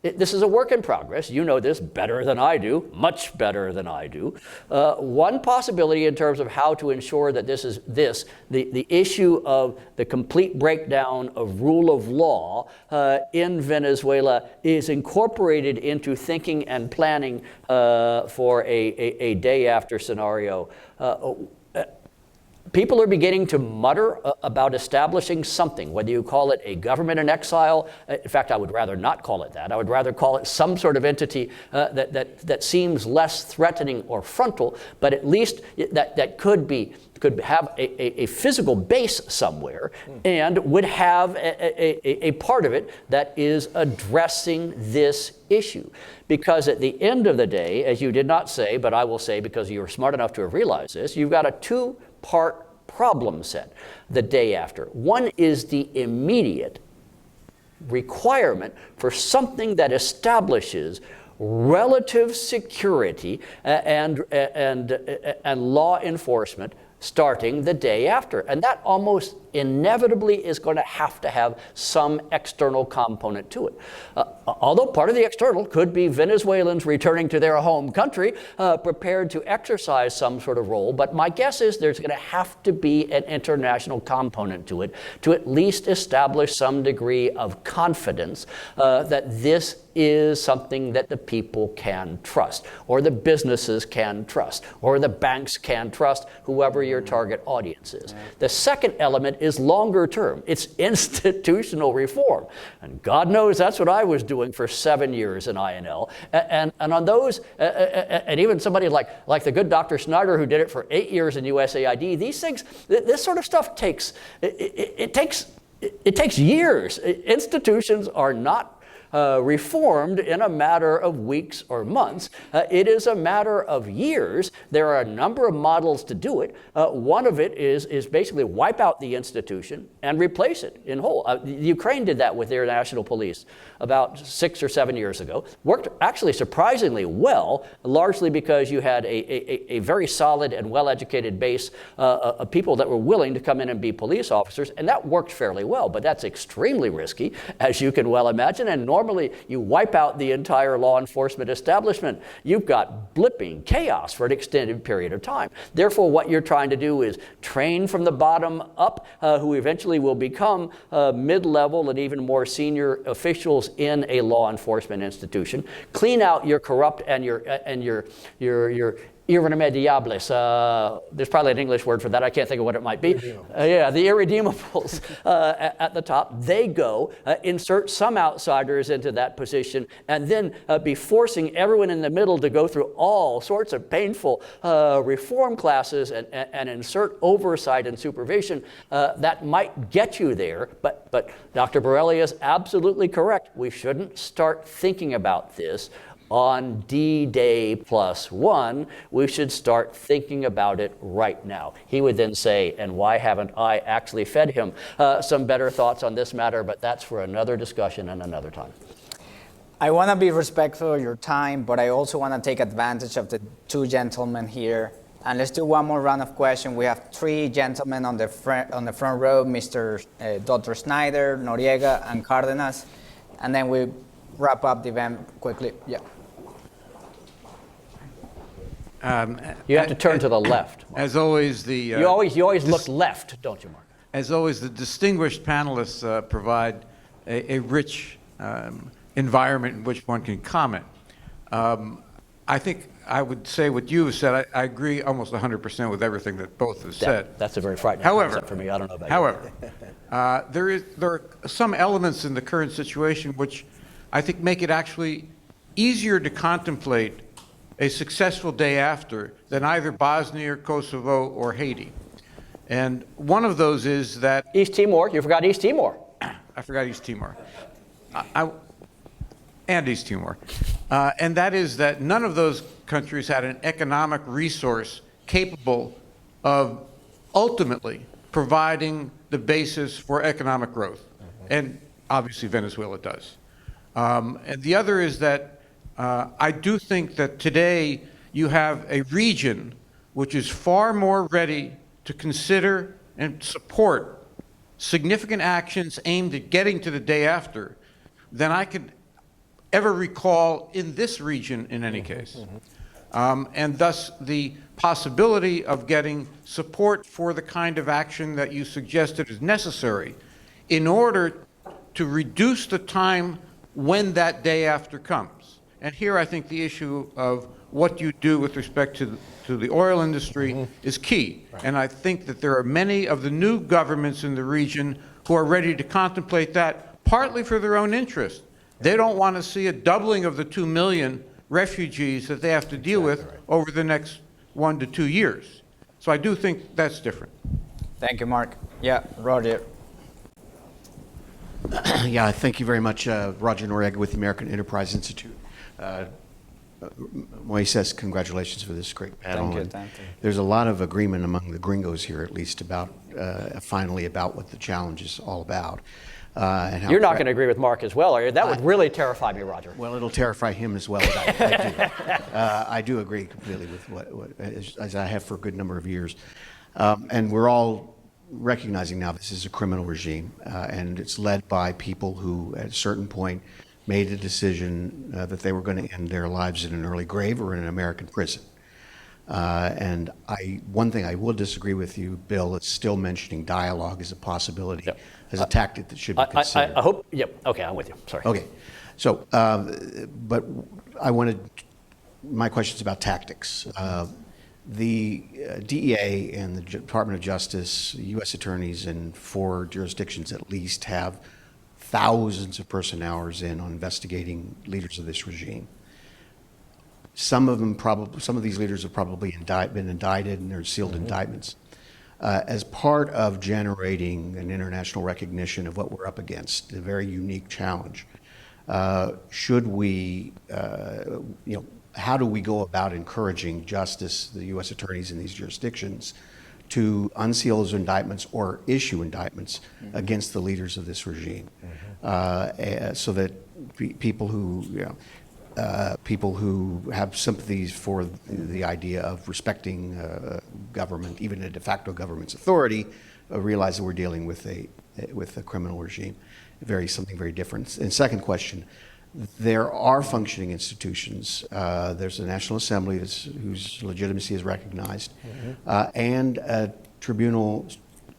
[SPEAKER 2] This is a work in progress. You know this better than I do, much better than I do. One possibility in terms of how to ensure that the issue of the complete breakdown of rule of law in Venezuela is incorporated into thinking and planning for a day after scenario. People are beginning to mutter about establishing something, whether you call it a government in exile. In fact, I would rather not call it that. I would rather call it some sort of entity that seems less threatening or frontal, but at least that could have a physical base somewhere and would have a part of it that is addressing this issue. Because at the end of the day, as you did not say, but I will say because you're smart enough to have realized this, you've got a two-part problem set the day after. One is the immediate requirement for something that establishes relative security and law enforcement starting the day after. And that almost inevitably is going to have some external component to it. Although part of the external could be Venezuelans returning to their home country, prepared to exercise some sort of role, but my guess is there's going to have to be an international component to it to at least establish some degree of confidence that this is something that the people can trust, or the businesses can trust, or the banks can trust, whoever your target audience is. The second element is longer term. It's institutional reform. And God knows that's what I was doing for 7 years in INL. And on those, and even somebody like the good Dr. Snyder, who did it for 8 years in USAID, these things, this sort of stuff takes years. Institutions are not reformed in a matter of weeks or months. It is a matter of years. There are a number of models to do it. One of it is basically wipe out the institution and replace it in whole. Ukraine did that with their national police about 6 or 7 years ago. Worked actually surprisingly well, largely because you had a very solid and well-educated base of people that were willing to come in and be police officers, and that worked fairly well. But that's extremely risky, as you can well imagine, and normally you wipe out the entire law enforcement establishment. You've got blipping chaos for an extended period of time. Therefore, what you're trying to do is train from the bottom up, who eventually will become mid-level and even more senior officials in a law enforcement institution. Clean out your corrupt and your irremediables. There's probably an English word for that. I can't think of what it might be. The irredeemables at the top. They go, insert some outsiders into that position, and then be forcing everyone in the middle to go through all sorts of painful reform classes and insert oversight and supervision that might get you there. But Dr. Borelli is absolutely correct. We shouldn't start thinking about this on D-Day +1, we should start thinking about it right now. He would then say, and why haven't I actually fed him some better thoughts on this matter, but that's for another discussion and another time.
[SPEAKER 1] I want to be respectful of your time, but I also want to take advantage of the two gentlemen here. And let's do one more round of questions. We have 3 gentlemen on the front row, Dr. Snyder, Noriega, and Cardenas. And then we wrap up the event quickly. Yeah.
[SPEAKER 2] You have to turn to the left.
[SPEAKER 6] As always,
[SPEAKER 2] you always look left, don't you, Mark?
[SPEAKER 6] As always, the distinguished panelists provide a rich environment in which one can comment. I think I would say what you have said. I agree almost 100% with everything that both have said.
[SPEAKER 2] That's a very frightening concept for me. I don't know about
[SPEAKER 6] you. There are some elements in the current situation which I think make it actually easier to contemplate a successful day after than either Bosnia, Kosovo, or Haiti. And one of those is that...
[SPEAKER 2] East Timor. You forgot East Timor.
[SPEAKER 6] I forgot East Timor. And East Timor. And that is that none of those countries had an economic resource capable of ultimately providing the basis for economic growth. And obviously Venezuela does. And the other is that I do think that today you have a region which is far more ready to consider and support significant actions aimed at getting to the day after than I could ever recall in this region in any case. And thus the possibility of getting support for the kind of action that you suggested is necessary in order to reduce the time when that day after comes. And here I think the issue of what you do with respect to the oil industry is key. And I think that there are many of the new governments in the region who are ready to contemplate that, partly for their own interest. They don't want to see a doubling of the 2 million refugees that they have to deal with over the next 1 to 2 years. So I do think that's different.
[SPEAKER 1] Thank you, Mark. Yeah, Roger.
[SPEAKER 7] Yeah, thank you very much, Roger Noriega with the American Enterprise Institute. Moises, congratulations for this great panel.
[SPEAKER 1] Thank you.
[SPEAKER 7] There's a lot of agreement among the gringos here, at least, about finally about what the challenge is all about. And how
[SPEAKER 2] You're not going to agree with Mark as well, are you? That would really terrify me, Roger.
[SPEAKER 7] Well, it'll terrify him as well as I do. I do agree completely with what as I have for a good number of years. And we're all recognizing now this is a criminal regime, and it's led by people who, at a certain point, made a decision that they were going to end their lives in an early grave or in an American prison. And one thing I will disagree with you, Bill, is still mentioning dialogue as a possibility,
[SPEAKER 2] Yep.
[SPEAKER 7] as a tactic that should be considered.
[SPEAKER 2] I hope, yep, okay, I'm with you, sorry.
[SPEAKER 7] Okay, so, but my question's about tactics. The DEA and the Department of Justice, U.S. attorneys in 4 jurisdictions at least, have thousands of person hours in on investigating leaders of this regime. Some of these leaders have probably been indicted, and they're sealed indictments. As part of generating an international recognition of what we're up against, a very unique challenge, should we, how do we go about encouraging justice, the U.S. attorneys in these jurisdictions, to unseal those indictments or issue indictments against the leaders of this regime, so that people who have sympathies for the idea of respecting government, even a de facto government's authority, realize that we're dealing with a criminal regime, something very different. And second question. There are functioning institutions. There's a National Assembly whose legitimacy is recognized, and a Tribunal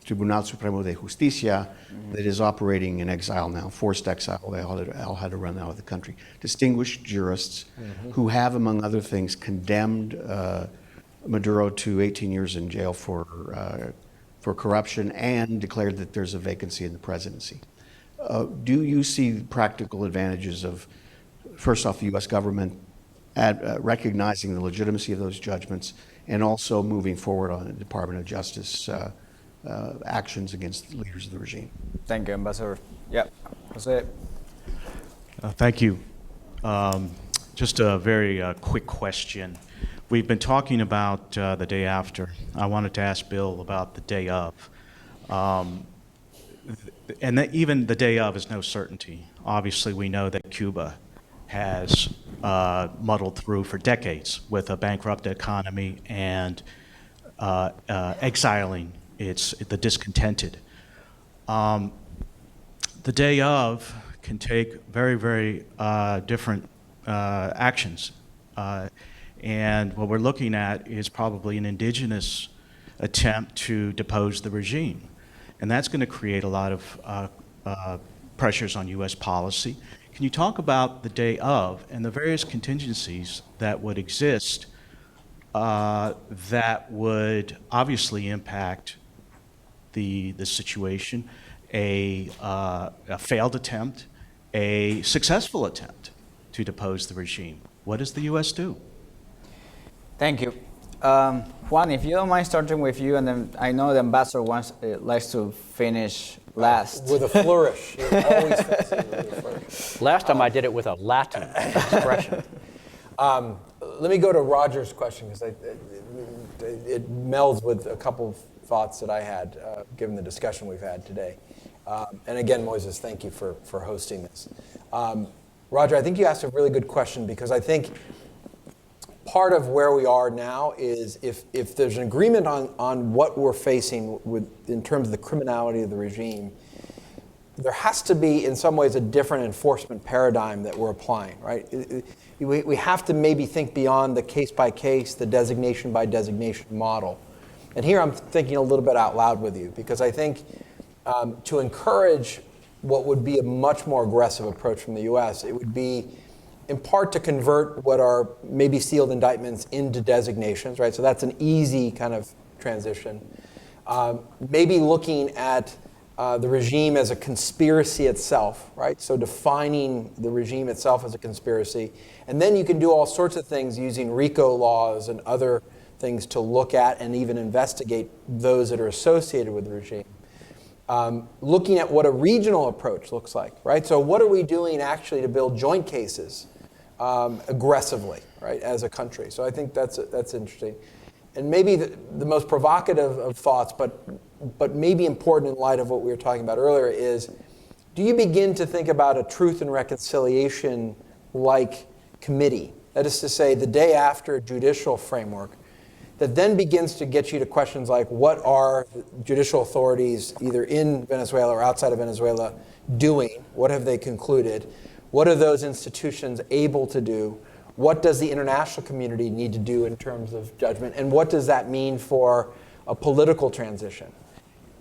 [SPEAKER 7] Supremo de Justicia that is operating in exile now, forced exile. They all had to run out of the country. Distinguished jurists who have, among other things, condemned Maduro to 18 years in jail for corruption and declared that there's a vacancy in the presidency. Do you see practical advantages of, first off, the U.S. government recognizing the legitimacy of those judgments and also moving forward on the Department of Justice actions against the leaders of the regime?
[SPEAKER 1] Thank you, Ambassador. Yeah, Jose.
[SPEAKER 8] Thank you. Just a very quick question. We've been talking about the day after. I wanted to ask Bill about the day of. And even the day of is no certainty. Obviously, we know that Cuba has muddled through for decades with a bankrupt economy and exiling the discontented. The day of can take very, very different actions. And what we're looking at is probably an indigenous attempt to depose the regime. And that's going to create a lot of pressures on U.S. policy. Can you talk about the day of and the various contingencies that would exist that would obviously impact the situation, a failed attempt, a successful attempt to depose the regime? What does the U.S. do?
[SPEAKER 1] Thank you. Juan, if you don't mind starting with you, and then I know the ambassador likes to finish last.
[SPEAKER 3] With a flourish. You're always fancy with a flourish.
[SPEAKER 2] Last time I did it with a Latin expression.
[SPEAKER 3] Let me go to Roger's question, because it melds with a couple of thoughts that I had, given the discussion we've had today. And again, Moises, thank you for hosting this. Roger, I think you asked a really good question, because I think part of where we are now is if there's an agreement on what we're facing in terms of the criminality of the regime, there has to be, in some ways, a different enforcement paradigm that we're applying, right? We have to maybe think beyond the case-by-case, the designation-by-designation model. And here I'm thinking a little bit out loud with you, because I think to encourage what would be a much more aggressive approach from the U.S., it would be in part to convert what are maybe sealed indictments into designations, right? So that's an easy kind of transition. Maybe looking at the regime as a conspiracy itself, right? So defining the regime itself as a conspiracy. And then you can do all sorts of things using RICO laws and other things to look at and even investigate those that are associated with the regime. Looking at what a regional approach looks like, right? So what are we doing actually to build joint cases aggressively, right, as a country? So I think that's interesting. And maybe the most provocative of thoughts, but maybe important in light of what we were talking about earlier, is do you begin to think about a truth and reconciliation-like committee? That is to say, the day after judicial framework that then begins to get you to questions like, what are judicial authorities either in Venezuela or outside of Venezuela doing? What have they concluded? What are those institutions able to do? What does the international community need to do in terms of judgment? And what does that mean for a political transition?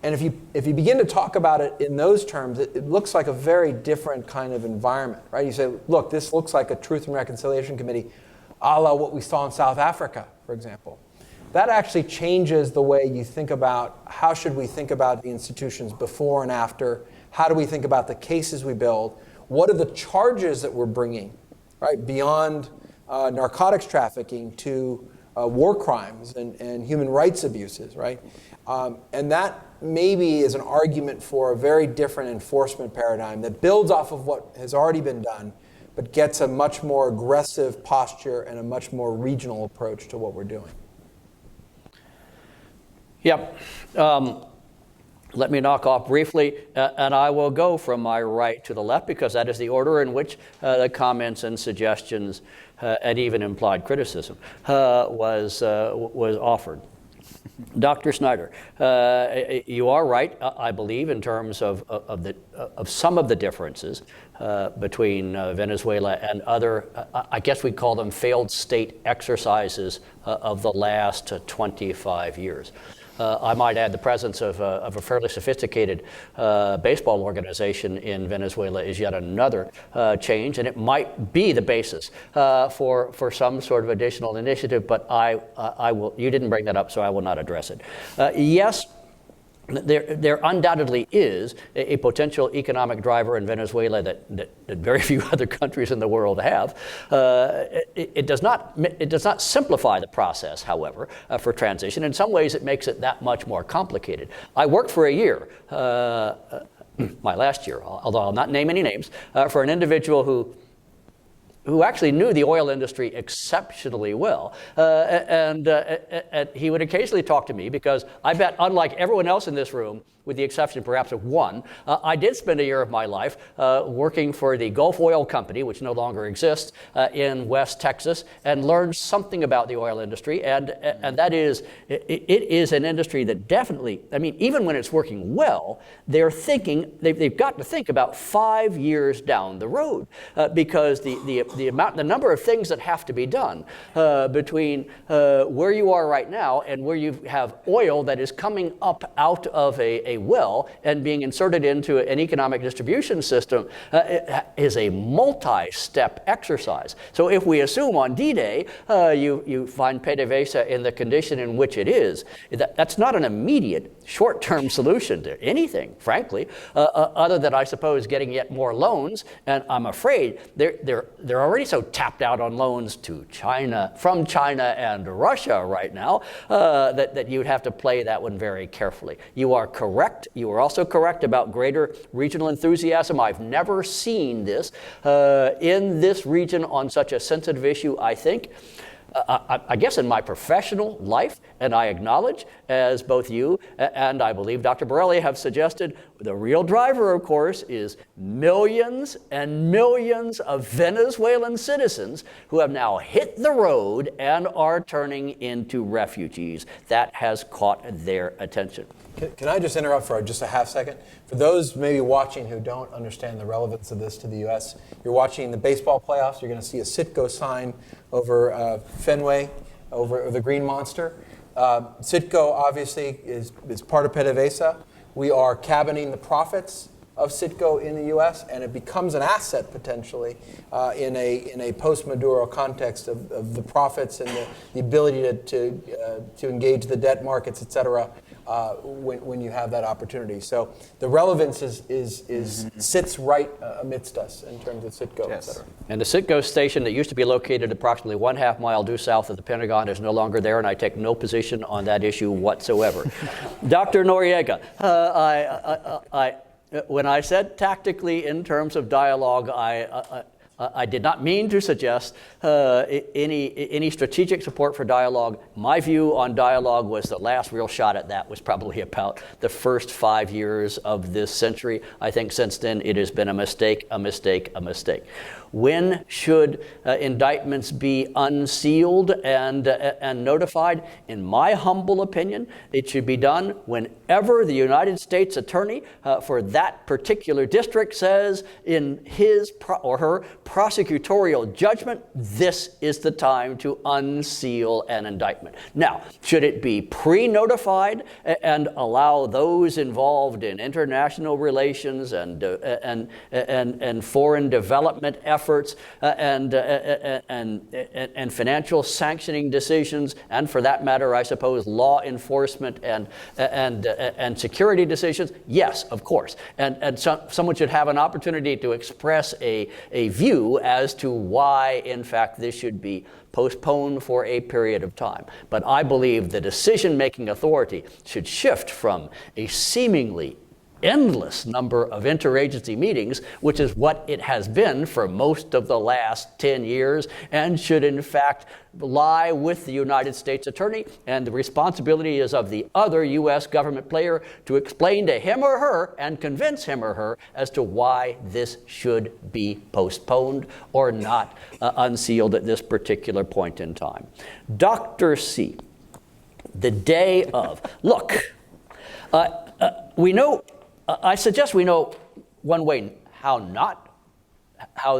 [SPEAKER 3] And if you begin to talk about it in those terms, it looks like a very different kind of environment, right? You say, look, this looks like a Truth and Reconciliation Committee, a la what we saw in South Africa, for example. That actually changes the way you think about how should we think about the institutions before and after. How do we think about the cases we build? What are the charges that we're bringing, right, beyond narcotics trafficking to war crimes and human rights abuses, right? And that maybe is an argument for a very different enforcement paradigm that builds off of what has already been done, but gets a much more aggressive posture and a much more regional approach to what we're doing.
[SPEAKER 2] Yep. Let me knock off briefly, and I will go from my right to the left because that is the order in which the comments and suggestions and even implied criticism was offered. Dr. Snyder, you are right, I believe, in terms of some of the differences between Venezuela and other, I guess we'd call them failed state exercises of the last 25 years. I might add the presence of a fairly sophisticated baseball organization in Venezuela is yet another change, and it might be the basis for some sort of additional initiative, but I will, you didn't bring that up, so I will not address it. Yes, there undoubtedly is a potential economic driver in Venezuela that very few other countries in the world have. It does not simplify the process, however, for transition. In some ways, it makes it that much more complicated. I worked for a year, my last year, although I'll not name any names, for an individual who actually knew the oil industry exceptionally well. And he would occasionally talk to me because I bet, unlike everyone else in this room, with the exception perhaps of one, I did spend a year of my life working for the Gulf Oil Company, which no longer exists, in West Texas, and learned something about the oil industry. And that is, it is an industry that definitely, I mean, even when it's working well, they're thinking, they've got to think about 5 years down the road because the number of things that have to be done between where you are right now and where you have oil that is coming up out of a well and being inserted into an economic distribution system is a multi-step exercise. So if we assume on D-Day you find PDVSA in the condition in which it is, that's not an immediate short-term solution to anything, frankly, other than, I suppose, getting yet more loans. And I'm afraid they're already so tapped out on loans to China, from China and Russia right now, that you'd have to play that one very carefully. You are correct. You are also correct about greater regional enthusiasm. I've never seen this in this region on such a sensitive issue, I think. I guess in my professional life, and I acknowledge, as both you and I believe Dr. Borelli have suggested, the real driver, of course, is millions and millions of Venezuelan citizens who have now hit the road and are turning into refugees. That has caught their attention.
[SPEAKER 3] Can I just interrupt for just a half second? For those maybe watching who don't understand the relevance of this to the U.S., you're watching the baseball playoffs. You're going to see a Citgo sign over Fenway, over the Green Monster. Citgo obviously is part of PDVSA. We are cabining the profits of Citgo in the U.S., and it becomes an asset potentially in a post-Maduro context of the profits and the ability to engage the debt markets, et cetera, when you have that opportunity. So the relevance sits right amidst us in terms of Citgo, et cetera.
[SPEAKER 2] And the Citgo station that used to be located approximately 1/2 mile due south of the Pentagon is no longer there, and I take no position on that issue whatsoever. Dr. Noriega, when I said tactically in terms of dialogue, I did not mean to suggest any strategic support for dialogue. My view on dialogue was the last real shot at that was probably about the first 5 years of this century. I think since then it has been a mistake, a mistake, a mistake. When should indictments be unsealed and notified? In my humble opinion, it should be done whenever the United States attorney for that particular district says in his or her prosecutorial judgment, this is the time to unseal an indictment. Now, should it be pre-notified and allow those involved in international relations and foreign development efforts and financial sanctioning decisions, and for that matter, I suppose, law enforcement and security decisions? Yes, of course. And someone should have an opportunity to express a view as to why, in fact, this should be postponed for a period of time. But I believe the decision-making authority should shift from a seemingly endless number of interagency meetings, which is what it has been for most of the last 10 years, and should in fact lie with the United States attorney, and the responsibility is of the other U.S. government player to explain to him or her and convince him or her as to why this should be postponed or not unsealed at this particular point in time. Dr. C, the day of. Look, we know, I suggest we know one way how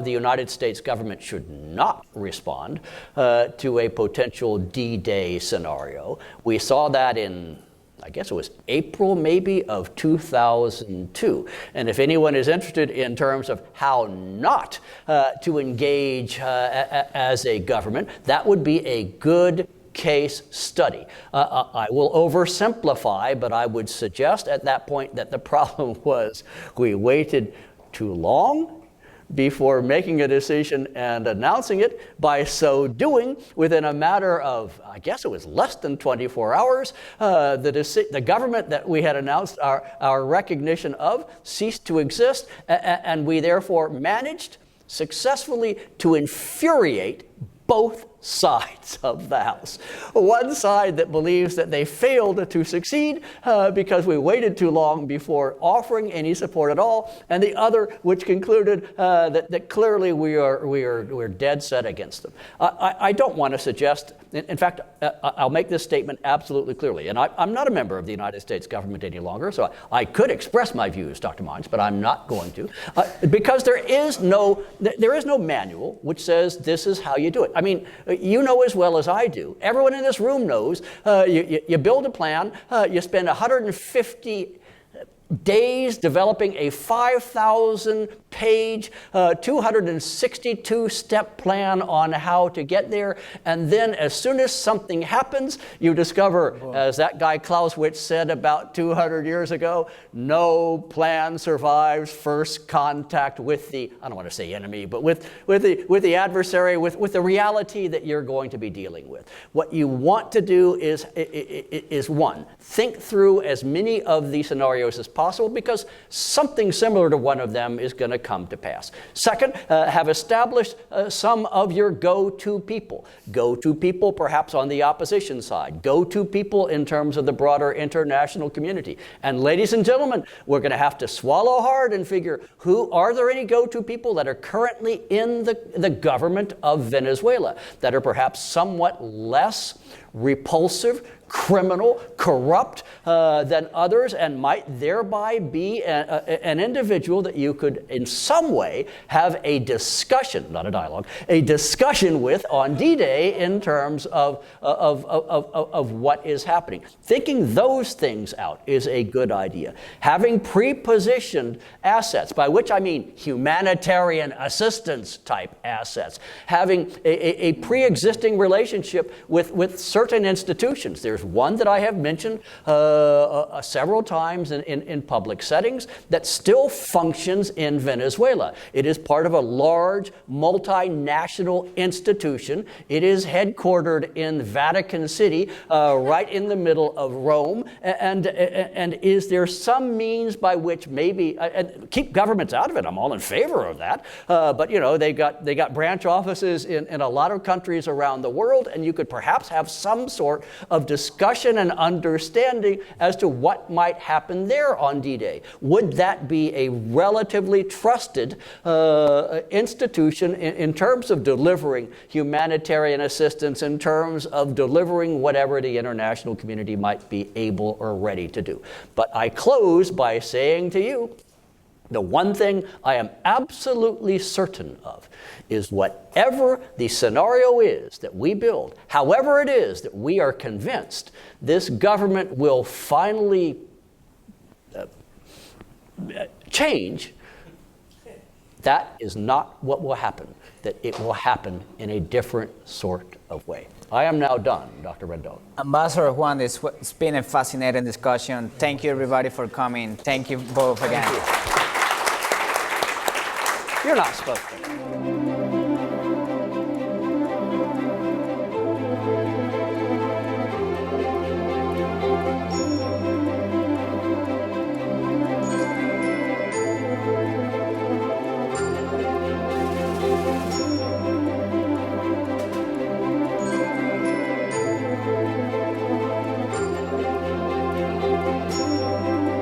[SPEAKER 2] the United States government should not respond to a potential D-Day scenario. We saw that in, I guess it was April maybe of 2002. And if anyone is interested in terms of how not to engage as a government, that would be a good case study. I will oversimplify, but I would suggest at that point that the problem was we waited too long before making a decision and announcing it. By so doing, within a matter of, I guess it was less than 24 hours, the government that we had announced our recognition of ceased to exist, and we therefore managed successfully to infuriate both sides of the House. One side that believes that they failed to succeed because we waited too long before offering any support at all, and the other which concluded that clearly we're dead set against them. I don't want to suggest, in fact, I'll make this statement absolutely clearly, and I'm not a member of the United States government any longer, so I could express my views, Dr. Mines, but I'm not going to, because there is no manual which says this is how you do it. I mean, you know as well as I do, everyone in this room knows, you build a plan, you spend 150 days developing a 5,000-page, 262-step plan on how to get there, and then as soon as something happens, you discover, as that guy Clausewitz said about 200 years ago, no plan survives first contact with the, I don't want to say enemy, but with the adversary, with the reality that you're going to be dealing with. What you want to do is one, think through as many of these scenarios as possible, because something similar to one of them is going to come to pass. Second, have established some of your go-to people. Go-to people perhaps on the opposition side. Go-to people in terms of the broader international community. And ladies and gentlemen, we're going to have to swallow hard and figure, are there any go-to people that are currently in the government of Venezuela that are perhaps somewhat less repulsive, criminal, corrupt than others, and might thereby be an individual that you could in some way have a discussion, not a dialogue, a discussion with on D-Day in terms of what is happening. Thinking those things out is a good idea. Having pre-positioned assets, by which I mean humanitarian assistance type assets, having a pre-existing relationship with certain institutions. There's one that I have mentioned several times in public settings that still functions in Venezuela. It is part of a large multinational institution. It is headquartered in Vatican City, right in the middle of Rome. And is there some means by which maybe keep governments out of it? I'm all in favor of that. But you know, they got branch offices in a lot of countries around the world, and you could perhaps have some sort of discussion and understanding as to what might happen there on D-Day. Would that be a relatively trusted institution in terms of delivering humanitarian assistance, in terms of delivering whatever the international community might be able or ready to do? But I close by saying to you, the one thing I am absolutely certain of is whatever the scenario is that we build, however it is that we are convinced this government will finally change, that is not what will happen. That it will happen in a different sort of way. I am now done, Dr. Rendon.
[SPEAKER 1] Ambassador Juan, it's been a fascinating discussion. Thank you, everybody, for coming. Thank you both again.
[SPEAKER 2] You're not supposed to.